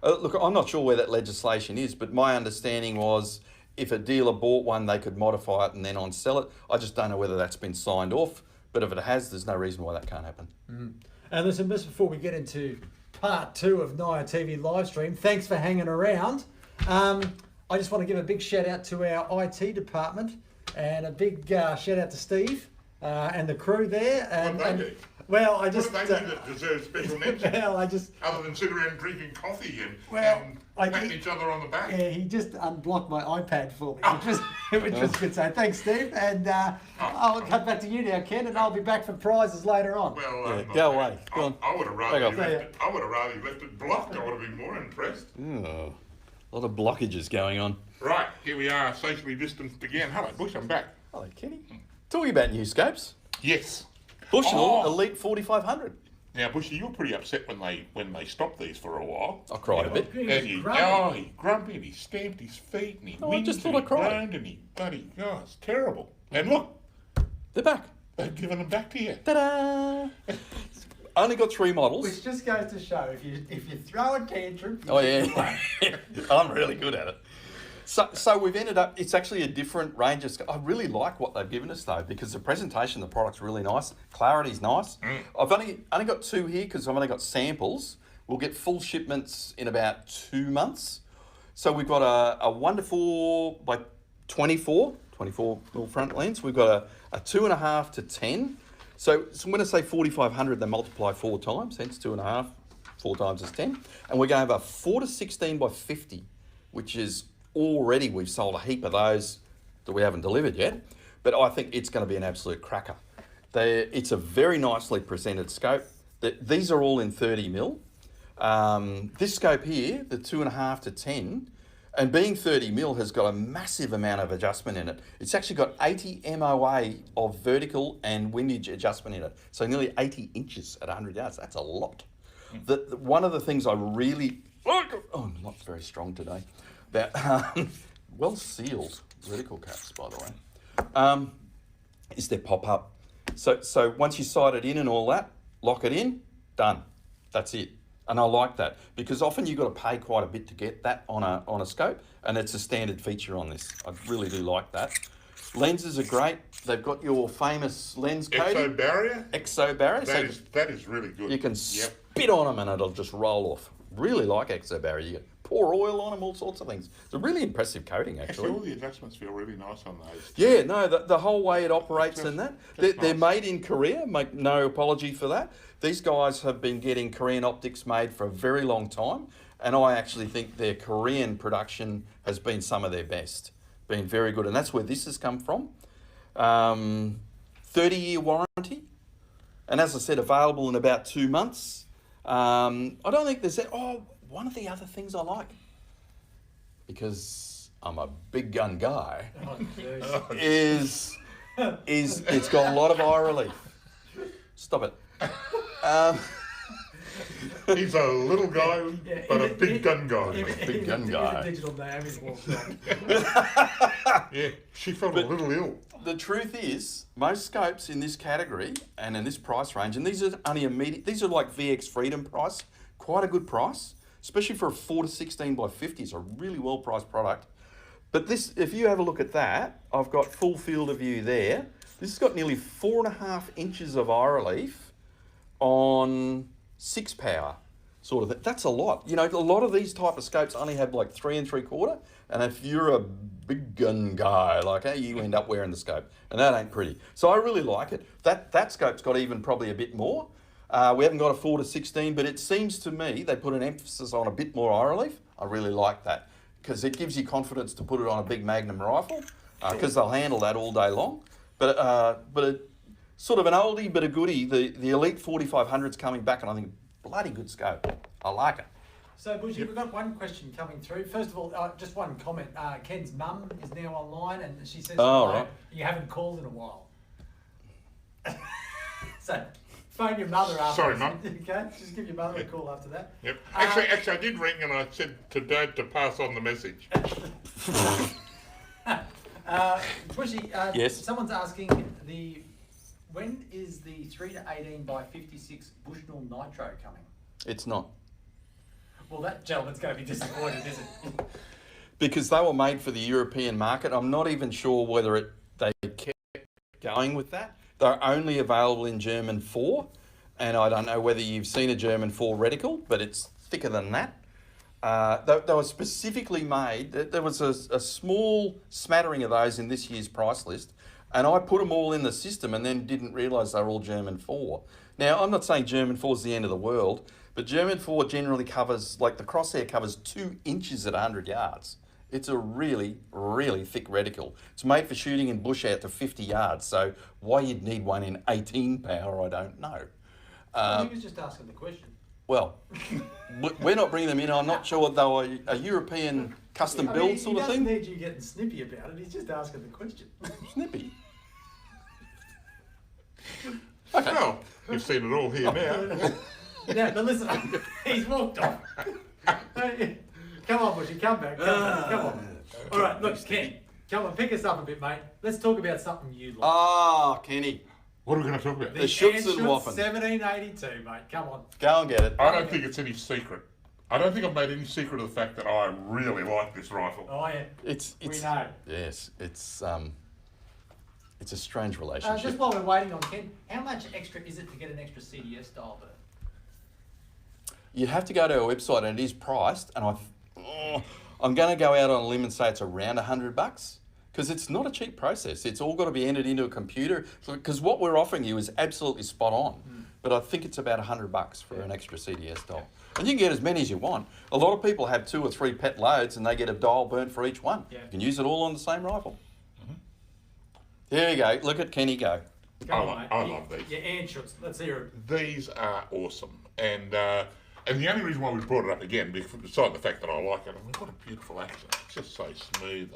look, I'm not sure where that legislation is, but my understanding was if a dealer bought one, they could modify it and then on-sell it. I just don't know whether that's been signed off, but if it has, there's no reason why that can't happen. And listen, just before we get into part 2 of NIOA TV Livestream, thanks for hanging around. I just want to give a big shout out to our IT department. And a big shout out to Steve and the crew there. And, What did they do? well, I just. What did they do that deserves special mention? Well, I just. Other than sit around drinking coffee and, Well, and I patting think- each other on the back. Yeah, he just unblocked my iPad for me, which was good. So thanks, Steve. And I'll cut back to you now, Ken, and I'll be back for prizes later on. Well, Yeah, not go bad. away. Go on. I would have rather Back you off. left it. I would have rather you left it blocked. I would have been more impressed. Oh, a lot of blockages going on. Right, here we are, socially distanced again. Hello, Bush. I'm back. Hello, Kenny. Talking about new scopes. Yes. Bushnell Oh. Elite 4500. Now, Bushy, you were pretty upset when they stopped these for a while. I cried a bit. He was And he grumpy and he stamped his feet and he Oh, I whinged just and thought he I cried. groaned and he bloody, oh, it's terrible. And look, They're back. they've given them back to you. Ta-da! Only got 3 models. Which just goes to show if you throw a tantrum. Oh yeah, I'm really good at it. So we've ended up. It's actually a different range of. I really like what they've given us though, because the presentation, of the product's really nice. Clarity's nice. I've only got 2 here because I've only got samples. We'll get full shipments in about 2 months. So we've got a 1-4 by 24 mil front lens. We've got a 2.5 to 10. So when I say 4500, they multiply 4 times, hence 2.5. 4 times is 10. And we're going to have a 4 to 16 by 50, which is already, we've sold a heap of those that we haven't delivered yet. But I think it's going to be an absolute cracker. It's a very nicely presented scope. These are all in 30 mil. This scope here, the 2.5 to 10, and being 30 mil has got a massive amount of adjustment in it. It's actually got 80 MOA of vertical and windage adjustment in it. So nearly 80 inches at 100 yards. That's a lot. One of the things I really, oh, not very strong today, that well sealed reticle caps, by the way, is their pop-up. So once you sight it in and all that, lock it in, done. That's it. And I like that because often you've got to pay quite a bit to get that on a scope, and it's a standard feature on this. I really do like that. Lenses are great. They've got your famous lens coating. Exo barrier? Exo barrier. That is really good. You can spit on them and it'll just roll off. Really like Exo barrier. You can pour oil on them, all sorts of things. It's a really impressive coating, Actually, actually. all the adjustments feel really nice on those. Yeah, no, the whole way it operates and that. They're nice. made in Korea, make no apology for that. These guys have been getting Korean optics made for a very long time, and I actually think their Korean production has been some of their best. Been very good, and that's where this has come from. 30-year warranty, and as I said, available in about 2 months. I don't think there's that. Oh, one of the other things I like, because I'm a big gun guy, is it's got a lot of eye relief. Stop it. He's a little guy, but a big gun guy. Big gun guy. Digital name is walked on. Yeah, she felt a little ill. The truth is, most scopes in this category and in this price range, and these are only these are like VX Freedom price, quite a good price, especially for a 4 to 16 by 50. It's a really well priced product. But this, if you have a look at that, I've got full field of view there. This has got nearly 4.5 inches of eye relief on 6 power, sort of. That's a lot. You know, a lot of these type of scopes only have like 3 3/4. And if you're a big gun guy, like, hey, you end up wearing the scope, and that ain't pretty. So I really like it. That scope's got even probably a bit more. We haven't got a 4 to 16, but it seems to me they put an emphasis on a bit more eye relief. I really like that because it gives you confidence to put it on a big Magnum rifle because they'll handle that all day long. But sort of an oldie but a goodie. The Elite 4500's coming back, and I think bloody good scope. I like it. So, Bushy, we've got one question coming through. First of all, just one comment. Ken's mum is now online, and she says, right. You haven't called in a while. So, phone your mother after. Sorry, Mum. Okay, just give your mother a call after that. Yep. Actually, I did ring and I said to Dad to pass on the message. Bushy, Yes? someone's asking when is the 3 to 18 by 56 Bushnell Nitro coming? It's not. Well, that gentleman's going to be disappointed, isn't he? Because they were made for the European market. I'm not even sure whether they kept going with that. They're only available in German 4, and I don't know whether you've seen a German 4 reticle, but it's thicker than that. They were specifically made. There was a small smattering of those in this year's price list, and I put them all in the system and then didn't realise they were all German 4. Now, I'm not saying German 4 is the end of the world, but German 4 generally covers, like the crosshair covers 2 inches at 100 yards. It's a really, really thick reticle. It's made for shooting in bush out to 50 yards, so why you'd need one in 18 power, I don't know. He was just asking the question. Well, we're not bringing them in. I'm not sure they were a European custom build sort of thing. He doesn't need you getting snippy about it. He's just asking the question. Snippy. Okay. Well, you've seen it all here now. Yeah, but listen, he's walked off. Come on, Bushy, come back. Come on. All right, look, Ken, come on, pick us up a bit, mate. Let's talk about something you like. Ah, Kenny. What are we going to talk about? The Schutz and Waffen. 1782, mate. Come on. Go and get it. I don't think it's any secret. I don't think I've made any secret of the fact that I really like this rifle. Oh yeah. We know. Yes, it's a strange relationship. Just while we're waiting on Ken, how much extra is it to get an extra CDS style burn? You have to go to our website, and it is priced. And I'm going to go out on a limb and say it's around $100 because it's not a cheap process. It's all got to be entered into a computer. Because what we're offering you is absolutely spot on. But I think it's about $100 for an extra CDS dial. And you can get as many as you want. A lot of people have 2 or 3 pet loads and they get a dial burnt for each one. Yeah. You can use it all on the same rifle. There you go. Look at Kenny go. I love these. Your Anschutz. Let's hear it. These are awesome. And the only reason why we brought it up again, besides the fact that I like it, I mean, what a beautiful action. It's just so smooth.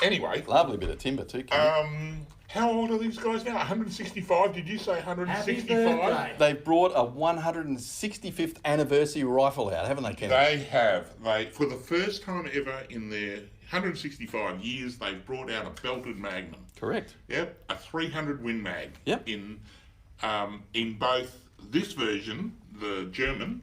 Anyway. Lovely bit of timber too, Kenny. How old are these guys now? 165? Did you say 165? They've brought a 165th anniversary rifle out, haven't they, Kenny? They have. For the first time ever in their 165 years, they've brought out a belted Magnum. Correct. Yep, a 300 Win Mag. Yep. In both this version, the German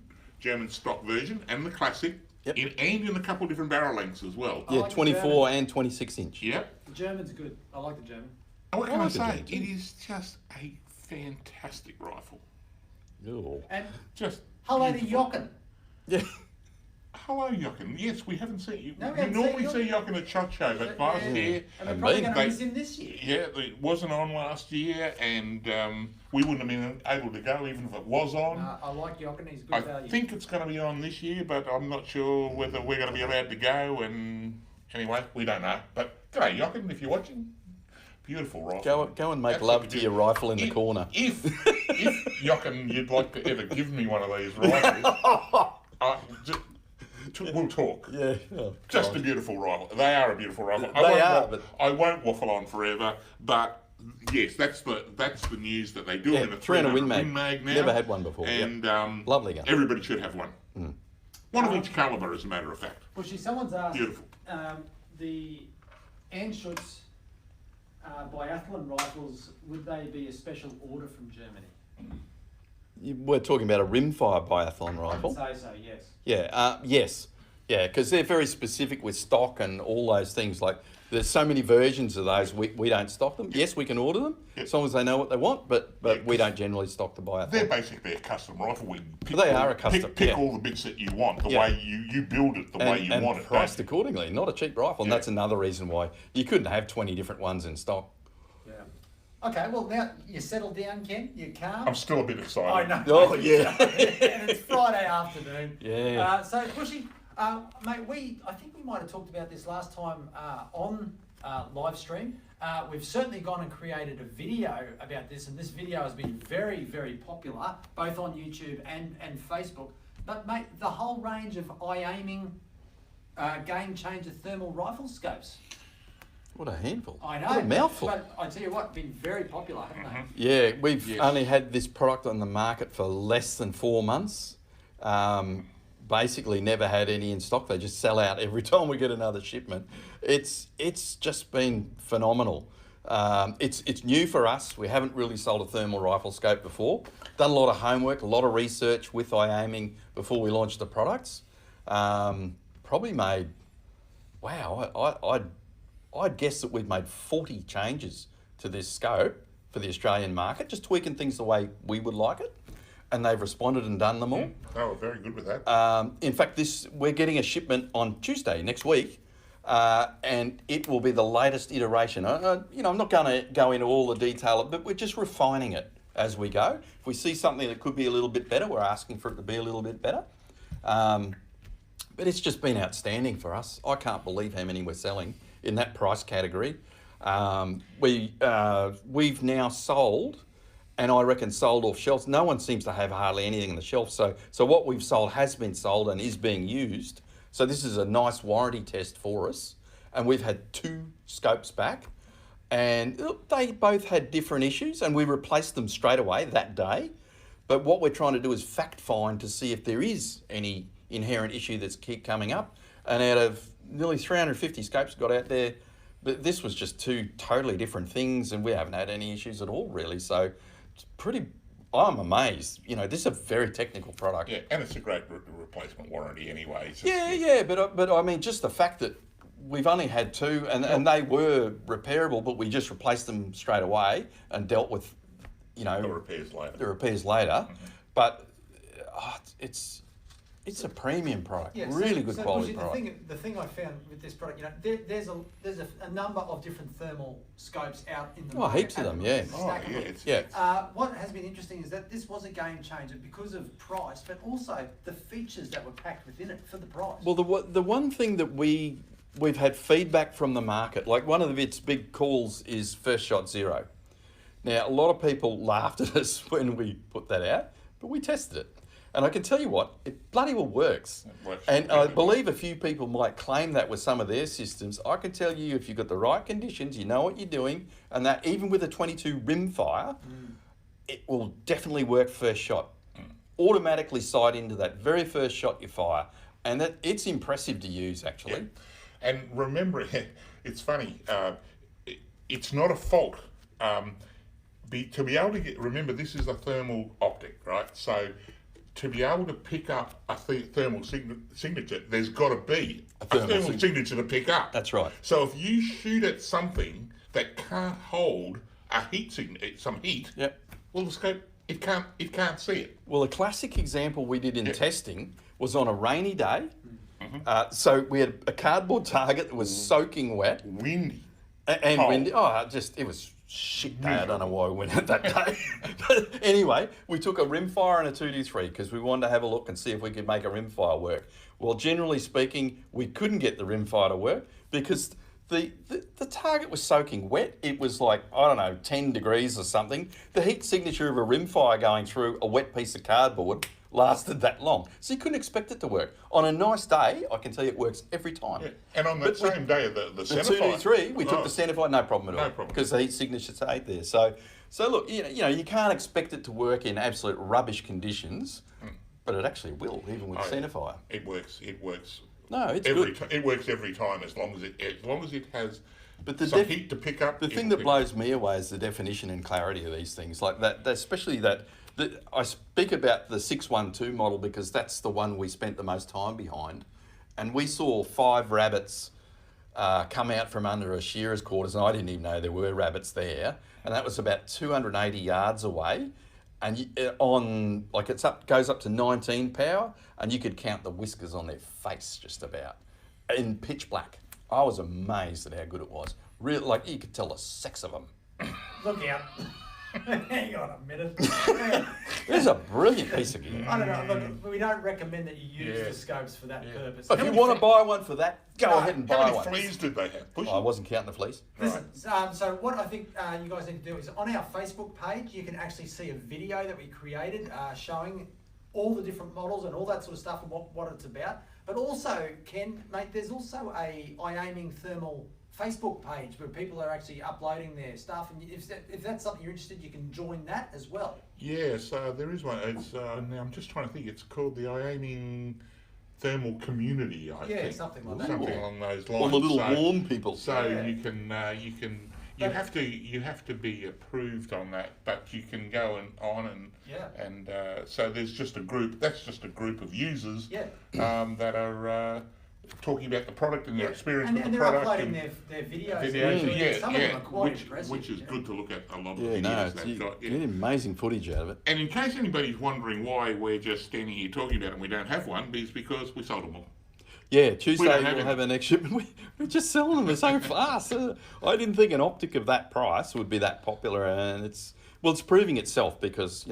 stock version, and the classic, yep. and in a couple of different barrel lengths as well. Yeah, like 24 and 26 inch. Yep. The German's good. I like the German. And what can I say? It is just a fantastic rifle. Ooh. And just hello to Jochen. Yeah. Hello, Jochen. Yes, we haven't seen you. No, we normally see Jochen at SHOT Show, but last year... And we're probably going to miss him this year. Yeah, it wasn't on last year, and we wouldn't have been able to go even if it was on. I like Jochen. He's good value. I think it's going to be on this year, but I'm not sure whether we're going to be allowed to go, and anyway, we don't know. But g'day, Jochen, if you're watching. Beautiful rifle. Go and make love to your rifle in the corner. If Jochen, you'd like to ever give me one of these rifles, we'll talk. Yeah. Just a beautiful rifle. They are a beautiful rifle. I won't waffle on forever, but yes, that's the news that they do in a 300 Win Mag now. Never had one before. And lovely gun. Everybody should have one. One of each caliber, as a matter of fact. Well, someone's asked. Beautiful. The Anschutz biathlon rifles, would they be a special order from Germany? We're talking about a rimfire biathlon rifle. I'd say so, yes. Yeah, yes. Yeah, because they're very specific with stock and all those things. Like, there's so many versions of those, we don't stock them. Yes, we can order them, as long as they know what they want, but we don't generally stock the biathlon. They're basically a custom rifle. They are a custom. Pick all the bits that you want, the way you build it, the way you want it. And priced accordingly, not a cheap rifle. And that's another reason why you couldn't have 20 different ones in stock. Okay, well now you settled down, Ken. You're calm. I'm still a bit excited. I know. Oh yeah. And it's Friday afternoon. Yeah. So Bushy, mate, I think we might have talked about this last time on Livestream. We've certainly gone and created a video about this, and this video has been very, very popular, both on YouTube and Facebook. But mate, the whole range of eye-aiming, game-changer thermal rifle scopes. What a handful. I know. What a mouthful. But I tell you what, been very popular, haven't they? Yeah, we've only had this product on the market for less than 4 months. Basically never had any in stock. They just sell out every time we get another shipment. It's just been phenomenal. It's new for us. We haven't really sold a thermal rifle scope before. Done a lot of homework, a lot of research with eye aiming before we launched the products. Probably made, I'd guess that we've made 40 changes to this scope for the Australian market, just tweaking things the way we would like it. and they've responded and done them all. They were very good with that. In fact, we're getting a shipment on Tuesday next week, and it will be the latest iteration. I'm not going to go into all the detail, but we're just refining it as we go. If we see something that could be a little bit better, we're asking for it to be a little bit better. But it's just been outstanding for us. I can't believe how many we're selling in that price category. We've now sold, and I reckon sold off shelves. No one seems to have hardly anything on the shelf. So what we've sold has been sold and is being used. So this is a nice warranty test for us. And we've had 2 scopes back, and they both had different issues, and we replaced them straight away that day. But what we're trying to do is fact find to see if there is any inherent issue that's keep coming up. And out of nearly 350 scopes got out there, but this was just 2 totally different things, and we haven't had any issues at all, really. So it's I'm amazed. This is a very technical product. Yeah, and it's a great replacement warranty anyway. But I mean, just the fact that we've only had 2, and they were repairable, but we just replaced them straight away and dealt with, the repairs later. Mm-hmm. But it's a premium product, really good quality product. The thing I found with this product, there's a number of different thermal scopes out in the market. Heaps of them, yeah. What has been interesting is that this was a game changer because of price, but also the features that were packed within it for the price. Well, the one thing that we've had feedback from the market, like one of its big calls is First Shot Zero. Now, a lot of people laughed at us when we put that out, but we tested it. And I can tell you what, it bloody well works. And I believe a few people might claim that with some of their systems. I can tell you, if you've got the right conditions, you know what you're doing, and that even with a 22 rim fire, it will definitely work first shot. Automatically sight into that very first shot you fire. And it's impressive to use, actually. Yeah. And remember, it's funny, it's not a fault. To be able to remember, this is a thermal optic, right? So to be able to pick up a thermal signature, there's got to be a thermal signature to pick up. That's right. So if you shoot at something that can't hold a some heat, well, the scope, it can't see it. Well, a classic example we did in testing was on a rainy day. So we had a cardboard target that was soaking wet. Windy. And windy. It was shit day. I don't know why we went out that day. Anyway, we took a rimfire and a 223 because we wanted to have a look and see if we could make a rimfire work. Well, generally speaking, we couldn't get the rimfire to work because the target was soaking wet. It was like, 10 degrees or something. The heat signature of a rimfire going through a wet piece of cardboard lasted that long. So you couldn't expect it to work. On a nice day, I can tell you it works every time. Yeah. And on that same day of the centerfire. The 223, we took the centerfire, no problem at all. No problem. Because the heat signature stayed there. So look, you can't expect it to work in absolute rubbish conditions, but it actually will, even with centerfire. It works. No, it's good. It works every time as long as it has some heat to pick up. The thing that blows me away is the definition and clarity of these things. Like that especially that I speak about the 612 model because that's the one we spent the most time behind. And we saw 5 rabbits come out from under a shearer's quarters, and I didn't even know there were rabbits there. And that was about 280 yards away. And goes up to 19 power, and you could count the whiskers on their face just about in pitch black. I was amazed at how good it was. Really, like you could tell the sex of them. Look out. Hang on a minute. This is a brilliant piece of gear. I don't know. Look, we don't recommend that you use the scopes for that purpose. If you want to buy one for that, go ahead and buy one. How many fleas did they have? I wasn't counting the fleas. Listen, so what I think you guys need to do is on our Facebook page, you can actually see a video that we created showing all the different models and all that sort of stuff and what it's about. But also, Ken, mate, there's also a iAiming Thermal Facebook page where people are actually uploading their stuff, and if that's something you're interested, you can join that as well. Yes, there is one. It's now I'm just trying to think. It's called the iAiming Thermal Community. I think something like that. Something along those lines. All the little warm people. So you have to be approved on that, but you can go so there's just a group. That's just a group of users that are talking about the product and their experience with and the they're product. uploading their videos. Videos, Some of them are quite impressive. which is good to look at a lot of the Yeah, videos no, they've got. you get amazing footage out of it. And in case anybody's wondering why we're just standing here talking about it and we don't have one, it's because we sold them all. Yeah, Tuesday don't we'll have have our next shipment. We're just selling them so fast. I didn't think an optic of that price would be that popular, and it's proving itself because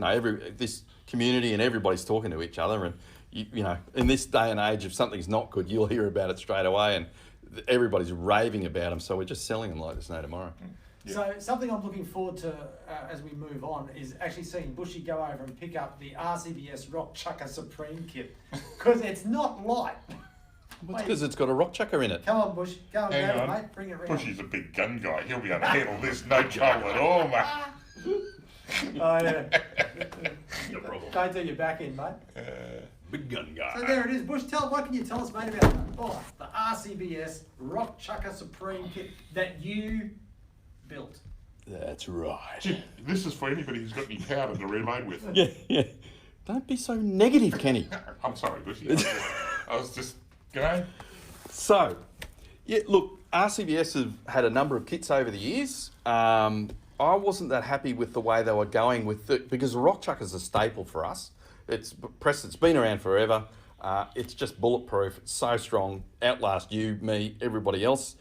this community and everybody's talking to each other, and you know, in this day and age, if something's not good, you'll hear about it straight away, and everybody's raving about them. So we're just selling them like there's no tomorrow. Yeah. So something I'm looking forward to as we move on is actually seeing Bushy go over and pick up the RCBS Rock Chucker Supreme kit because it's not light. Well, it's because it's got a rock chucker in it. Come on, Bush. Go and Hang grab it, on. mate. Bring it round. Bushy's a big gun guy. He'll be able to handle this, no trouble at all, mate. Oh, yeah. No problem. Don't do your back end, mate. Big gun guy. So there it is. Bush, what can you tell us, mate, about the RCBS Rock Chucker Supreme kit that you built? That's right. Gee, this is for anybody who's got any powder to reload with. Yeah. Don't be so negative, Kenny. I'm sorry, Bushy. I was just, So, yeah, look, RCBS have had a number of kits over the years. I wasn't that happy with the way they were going with it because the rock chucker's a staple for us. It's been around forever. It's just bulletproof. It's so strong. Outlast you, me, everybody else.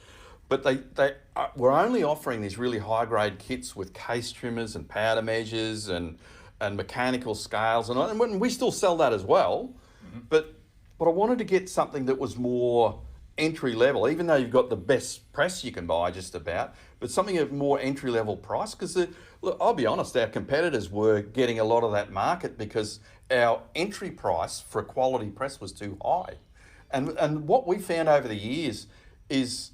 But they were only offering these really high grade kits with case trimmers and powder measures and mechanical scales, and we still sell that as well. Mm-hmm. But I wanted to get something that was more entry level, even though you've got the best press you can buy just about, but something at more entry level price. Because look, I'll be honest, our competitors were getting a lot of that market because our entry price for a quality press was too high. And what we found over the years is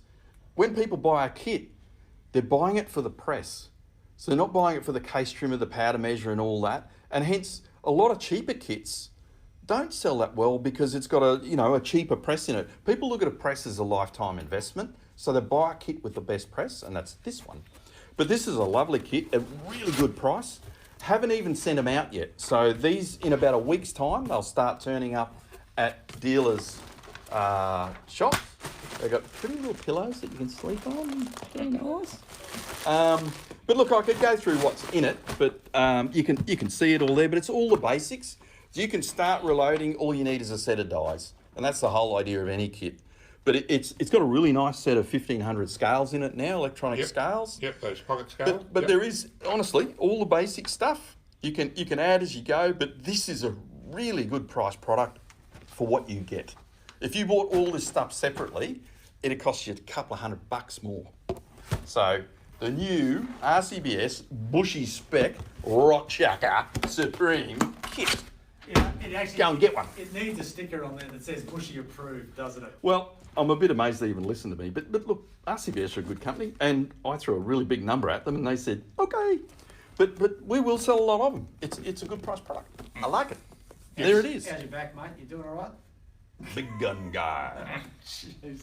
when people buy a kit, they're buying it for the press. So they're not buying it for the case trimmer, the powder measure and all that. And hence, a lot of cheaper kits don't sell that well because it's got a cheaper press in it. People look at a press as a lifetime investment. So they buy a kit with the best press, and that's this one. But this is a lovely kit, a really good price. Haven't even sent them out yet. So these, in about a week's time, they'll start turning up at dealers' shops. They've got pretty little pillows that you can sleep on. Very nice. But look, I could go through what's in it, but you can see it all there. But it's all the basics. So you can start reloading. All you need is a set of dies, and that's the whole idea of any kit. But it's got a really nice set of 1500 scales in it now, electronic scales. Yep, those pocket scales. But there is, honestly, all the basic stuff. You can add as you go, but this is a really good price product for what you get. If you bought all this stuff separately, it'd cost you a couple of $100 more. So the new RCBS Bushy Spec Rock Chucker Supreme kit. Yeah, it actually, Go and get one. It needs a sticker on there that says Bushy approved, doesn't it? Well, I'm a bit amazed they even listened to me, but look, RCBS are a good company, and I threw a really big number at them, and they said, okay, but we will sell a lot of them. It's a good price product. I like it. Yes. There it is. How's your back, mate? You doing all right? Big gun guy. Jeez.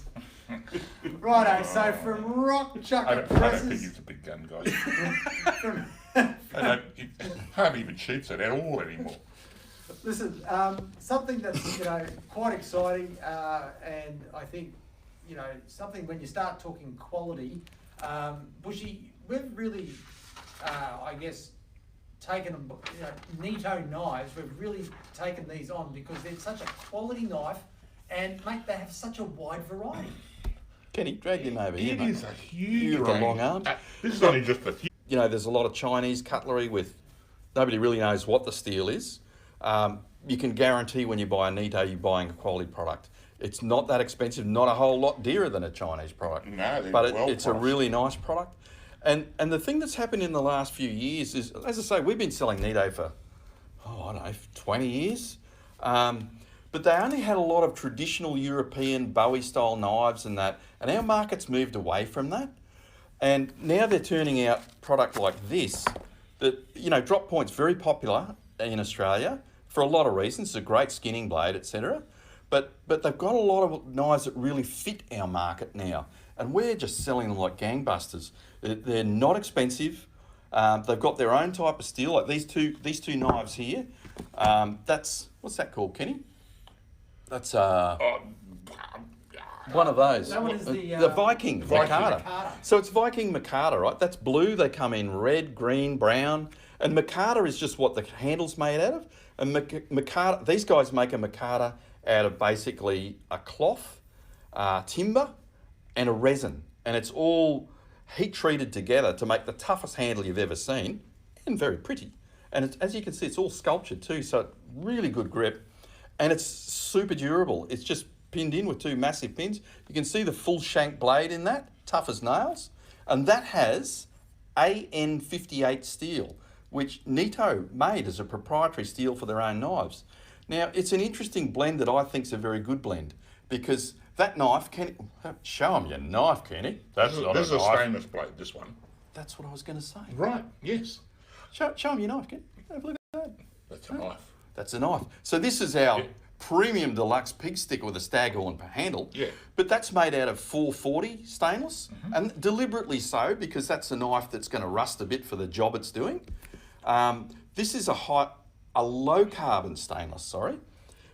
Righto, so from Rock Chucker I don't presses... think he's a big gun guy. He hardly even shoots it at all anymore. Listen, something that's quite exciting, and I think something when you start talking quality, Bushy, we've really, I guess, taken them. Nitro knives. We've really taken these on because they're such a quality knife, and mate, they have such a wide variety. Kenny, drag him over here, It mate. is a huge You're a range. long arm. This is only just a few. There's a lot of Chinese cutlery with nobody really knows what the steel is. You can guarantee when you buy a Nitro, you're buying a quality product. It's not that expensive, not a whole lot dearer than a Chinese product. No, they're but well it's a priced. really nice product. And the thing that's happened in the last few years is, as I say, we've been selling Nitro for, 20 years. But they only had a lot of traditional European Bowie-style knives and that, and our market's moved away from that. And now they're turning out product like this, that, drop point's very popular in Australia for a lot of reasons. It's a great skinning blade, etc. But they've got a lot of knives that really fit our market now. And we're just selling them like gangbusters. They're not expensive. They've got their own type of steel, like these two knives here. What's that called, Kenny? That's One of those. That one is the Viking Viking. Mikata. Mikata. So it's Viking Mikata, right? That's blue. They come in red, green, brown. And Mikata is just what the handle's made out of. And Mikata, these guys make a Mikata out of basically a cloth, timber, and a resin. And it's all heat treated together to make the toughest handle you've ever seen, and very pretty. And it's, as you can see, it's all sculptured too, so really good grip. And it's super durable. It's just pinned in with two massive pins. You can see the full shank blade in that, tough as nails. And that has AN58 steel, which Nitro made as a proprietary steel for their own knives. Now, it's an interesting blend that I think is a very good blend, because that knife, show them your knife, Kenny. That's not This is a a knife. stainless blade, this one. That's what I was going to say. Right, yes. Show them your knife, Kenny. Have a look at that. That's a knife. That's a knife. So this is our Yeah. premium deluxe pig stick with a staghorn handle. Yeah. But that's made out of 440 stainless, and deliberately so, because that's a knife that's going to rust a bit for the job it's doing. This is a low carbon stainless, sorry.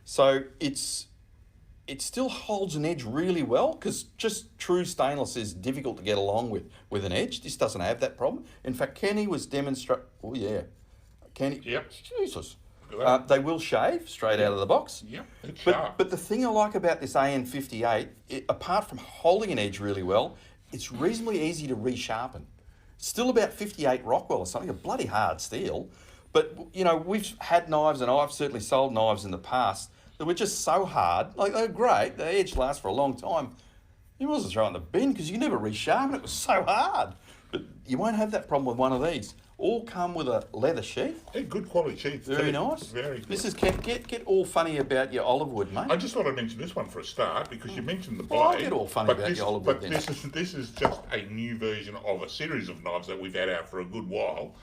So it still holds an edge really well, because just true stainless is difficult to get along with an edge. This doesn't have that problem. In fact, Kenny was demonstrating. Oh yeah, Kenny. Yep. Jesus. Look at that. They will shave straight out of the box. Yep, it's sharp. But the thing I like about this AN58, apart from holding an edge really well, it's reasonably easy to resharpen. Still about 58 Rockwell or something, a bloody hard steel. But, you know, we've had knives, and I've certainly sold knives in the past, that were just so hard. Like, they're great, the edge lasts for a long time. You might as well throw it in the bin, because you never resharpen it. It was so hard. But you won't have that problem with one of these. All come with a leather sheath. They're good quality sheaths. Very too. nice. Very good. This is, get all funny about your olive wood, mate. I just thought I'd mention this one for a start, because you mentioned the blade. Well, I'll get all funny about this, your olive wood But then. this is just a new version of a series of knives that we've had out for a good while,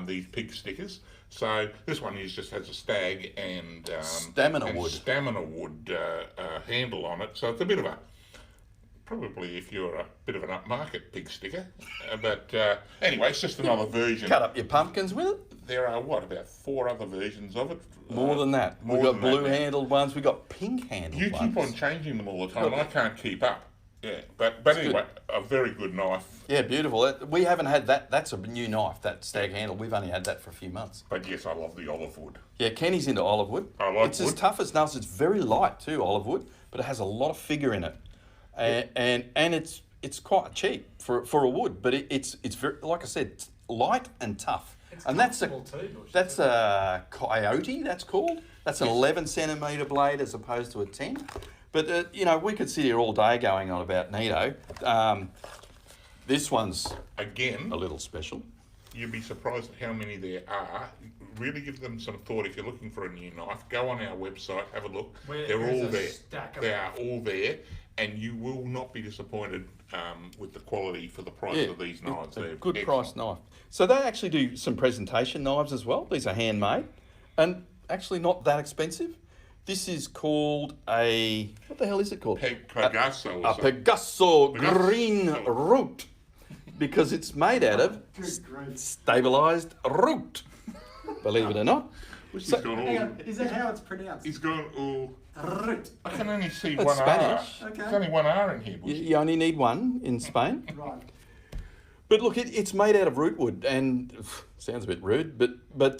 these pig stickers. So this one just has a stag and Stamina wood handle on it. So it's a bit of a, probably if you're a bit of an upmarket pig sticker. But anyway, it's just another version. Cut up your pumpkins with it. There are, about 4 other versions of it? More than that. more We've got than that. blue-handled ones. We've got pink-handled You ones. keep on changing them all the time, and I can't keep up. Yeah, but anyway, a very good knife. Yeah, beautiful. We haven't had that. That's a new knife, that stag handle. We've only had that for a few months. But yes, I love the olive wood. Yeah, Kenny's into olive wood. I like it's wood. as tough as nails. It's very light too, olive wood, but it has a lot of figure in it, and it's quite cheap for a wood. But it's very, like I said, it's light and tough. It's And that's comfortable too, Bush. that's a coyote. That's called. That's an 11 centimetre blade as opposed to a 10. But you know, we could sit here all day going on about Nitro. This one's Again, a little special. you'd be surprised at how many there are. Really give them some thought. If you're looking for a new knife, go on our website, have a look. They're There's all a there. stack of They them. are all there, and you will not be disappointed with the quality for the price of these knives. A They're good excellent. price knife. So they actually do some presentation knives as well. These are handmade and actually not that expensive. This is called what the hell is it called? Pegaso. A Pegaso green root, because it's made out of stabilised root. Believe it or not. Which So- he's gone Hang all. on, is that how it's pronounced? He's gone all. Root. I can only see That's one Spanish. R. Okay. There's only one R in here. You only need one in Spain. Right. But look, it's made out of root wood, and sounds a bit rude, but when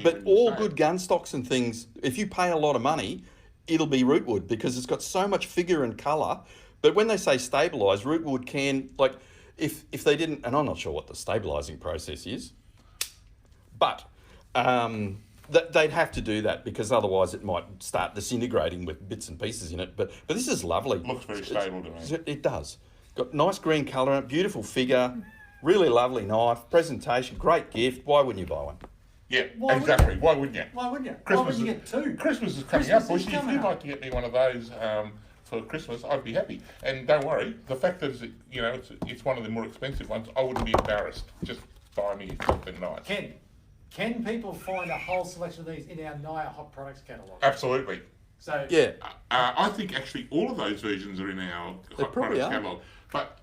you all say good it. gun stocks and things, if you pay a lot of money, it'll be root wood, because it's got so much figure and colour. But when they say stabilised, root wood can, like, if they didn't, and I'm not sure what the stabilising process is, but they'd have to do that, because otherwise it might start disintegrating with bits and pieces in it. But this is lovely. Looks very stable to me. It does. Got nice green colour in it, beautiful figure, really lovely knife, presentation, great gift. Why wouldn't you buy one? Yeah, Why wouldn't exactly. Why wouldn't you? Why wouldn't you? Christmas Why wouldn't you get two? Christmas is coming Christmas up, Bush. is If coming you'd up. like to get me one of those for Christmas, I'd be happy. And don't worry, the fact that it's one of the more expensive ones, I wouldn't be embarrassed. Just buy me something nice. Can people find a whole selection of these in our NIOA Hot Products catalogue? Absolutely. So Yeah. I think actually all of those versions are in our They Hot probably Products are. catalogue. But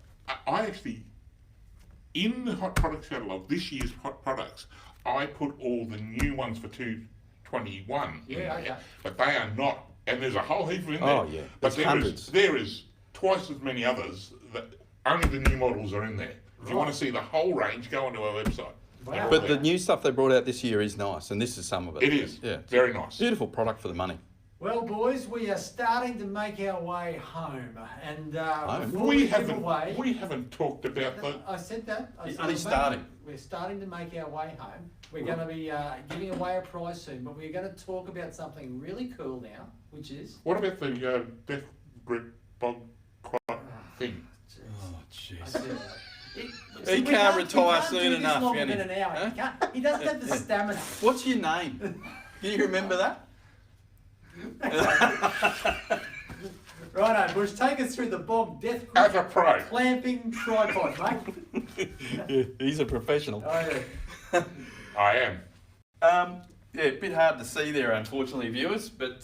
I actually, in the Hot Products catalogue, this year's Hot Products, I put all the new ones for 2021 in Yeah, there. okay. But they are not, and there's a whole heap in there. Oh, yeah. But There's hundreds. there is twice as many others. That only the new models are in there. If you want to see the whole range, go onto our website. Wow. But the new stuff they brought out this year is nice, and this is some of it. It is. Yeah. Very nice. Beautiful product for the money. Well, boys, we are starting to make our way home, and before We give haven't. away, We haven't talked about the. I said that. I It's said only we're starting. We're starting to make our way home. We're going to be giving away a prize soon, but we're going to talk about something really cool now, which is. What about the death grip bog thing? Oh, jeez. I said, He can't retire do soon this enough, longer can he? than an hour. Huh? He doesn't have the stamina. What's your name? Can you remember that? Righto, Bush, take us through the bog death As grip a pro. clamping tripod, mate. Yeah, he's a professional. Oh, yeah. I am. Yeah, a bit hard to see there, unfortunately, viewers, but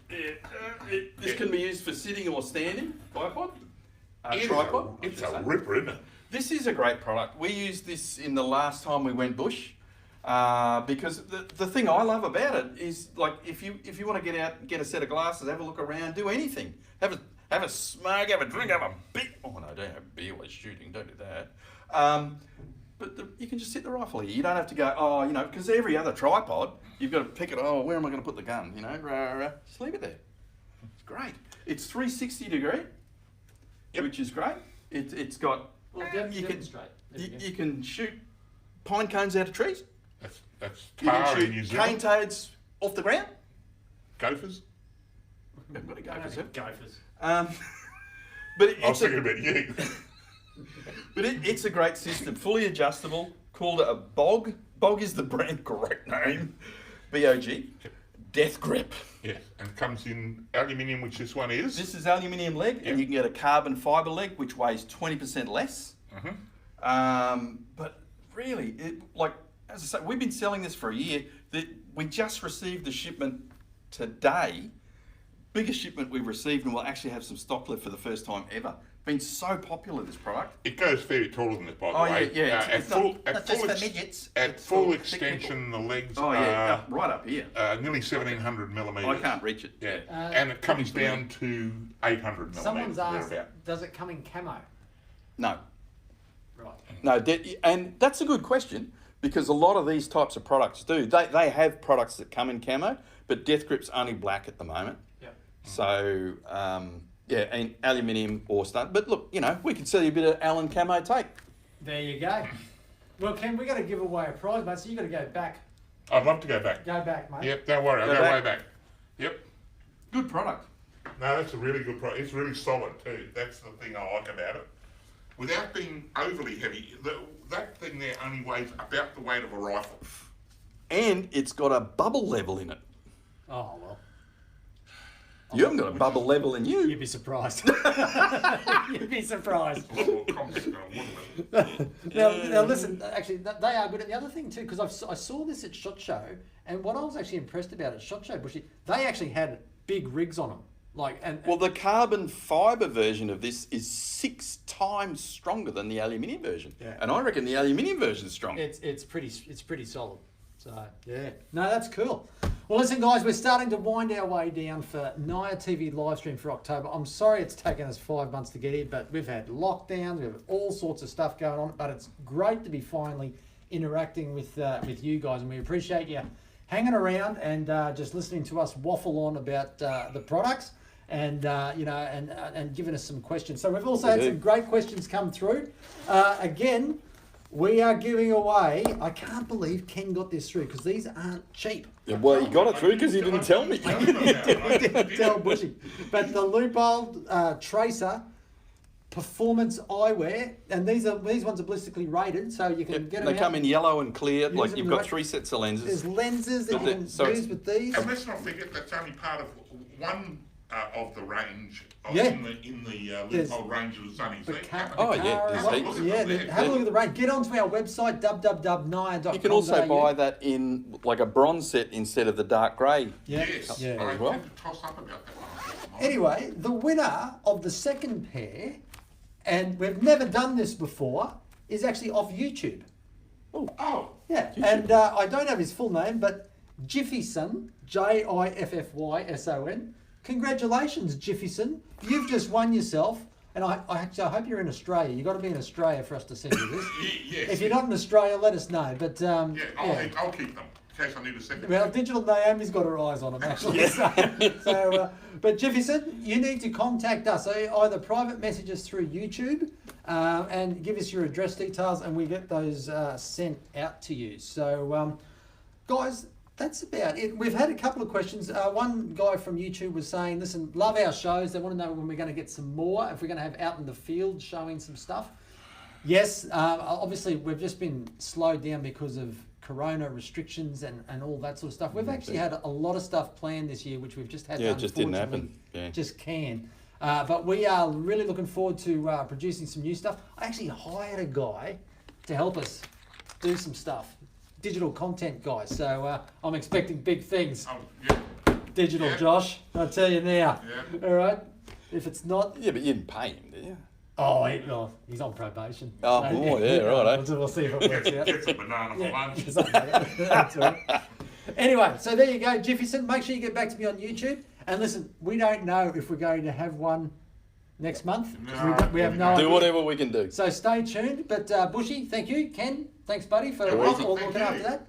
this can be used for sitting or standing. Tripod. Tripod. It's a ripper, isn't it? This is a great product. We used this in the last time we went bush, because the thing I love about it is, like, if you want to get out, get a set of glasses, have a look around, do anything, have a smoke, have a drink, have a beer. Oh no, don't have beer while shooting. Don't do that. But you can just sit the rifle here. You don't have to go, because every other tripod, you've got to pick it. Oh, where am I going to put the gun? Just leave it there. It's great. It's 360 degree, which is great. It's got. Well, demonstrate. You can shoot pine cones out of trees. That's You can tar in New shoot Zealand. cane toads off the ground. Gophers. Haven't got a gophers, have we? Gophers. But I was it's thinking about you. But it's a great system, fully adjustable, called a bog. Bog is the brand correct name. B-O-G. Death grip. Yeah, and comes in aluminium, which this one is. This is aluminium leg, and you can get a carbon fibre leg, which weighs 20% less. But really, as I say, we've been selling this for a year. We just received the shipment today. Biggest shipment we've received, and we'll actually have some stock left for the first time ever. Been so popular, this product. It goes fairly taller than this, by the way. Yeah. It's not just for ex- midgets. At It's full for extension, the legs right up here. nearly 1700 millimetres. I can't reach it. Yeah, and it comes down to 800 millimetres. Someone's asked, thereabout. does it come in camo? No. Right. No, and that's a good question, because a lot of these types of products do. They have products that come in camo, but Death Grip's only black at the moment. Yeah. So, and aluminium or stuff. But look, we can sell you a bit of Allen camo tape. There you go. Well, Ken, we got to give away a prize, mate. So you got to go back. I'd love to go back. Go back, mate. Yep, don't worry, I'll Go go back. way back. Yep. Good product. No, that's a really good product. It's really solid too. That's the thing I like about it. Without being overly heavy, that thing there only weighs about the weight of a rifle. And it's got a bubble level in it. Oh, well. You haven't got a bubble level in you. You'd be surprised. You'd be surprised. A lot more contact on it, wouldn't it? Now, listen, actually, they are good at the other thing too, because I saw this at SHOT Show, and what I was actually impressed about at SHOT Show, Bushy, they actually had big rigs on them. Well, the carbon fibre version of this is 6 times stronger than the aluminium version. Yeah. And I reckon the aluminium version is stronger. it's pretty solid. So yeah, no, that's cool. Well, listen, guys, we're starting to wind our way down for NIOA TV Livestream for October. I'm sorry it's taken us 5 months to get here, but we've had lockdowns, we've had all sorts of stuff going on. But it's great to be finally interacting with you guys, and we appreciate you hanging around and just listening to us waffle on about the products. And and giving us some questions. So we've also had some great questions come through. Again, we are giving away. I can't believe Ken got this through, because these aren't cheap. Yeah, well, he got it through because he didn't tell me. I didn't tell Bushy. But the Loophole Tracer Performance Eyewear, and these ones are ballistically rated, so you can get them. They come in yellow and clear. Use Like them you've got right. 3 sets of lenses. There's lenses that you can use with these. And let's not forget that's only part of one of the range Yeah. in the Loophole range of the Sunnies. Oh, yeah, there's heaps. Have a look at the range. Get onto our website, www.nia.com. You can also buy that in like a bronze set instead of the dark grey. Yes, Yeah. I as well. had to toss up about that one. Anyway, the winner of the second pair, and we've never done this before, is actually off YouTube. Oh, Yeah, and I don't have his full name, but Jiffyson, Jiffyson. Congratulations, Jiffyson. You've just won yourself And I hope you're in Australia. You've got to be in Australia for us to send you this. Yes. If you're not in Australia, let us know. But I'll keep them in case I need a second. well, Digital Naomi's got her eyes on them actually. But Jefferson, you need to contact us. So either private messages through YouTube and give us your address details, and we get those sent out to you. So, guys, that's about it. We've had a couple of questions. One guy from YouTube was saying, listen, love our shows. They want to know when we're going to get some more, if we're going to have out in the field showing some stuff. Yes, obviously we've just been slowed down because of Corona restrictions and all that sort of stuff. We've actually had a lot of stuff planned this year, which we've just had to it just didn't happen. Yeah. just can. But we are really looking forward to producing some new stuff. I actually hired a guy to help us do some stuff. Digital content guy. So I'm expecting big things. Oh, yeah. Digital Yeah. Josh, I'll tell you now. Yeah. All right. If it's not, Yeah, but you didn't pay him, did you? he's on probation. Oh, yeah, right, eh? We'll see if it works out. Get some banana for lunch. That's all right. Anyway, so there you go, Jefferson. Make sure you get back to me on YouTube. And listen, we don't know if we're going to have one next month. No, we have no idea. Do whatever we can do. So stay tuned. But Bushy, thank you. Ken, thanks, buddy, for You're welcome. all looking after that.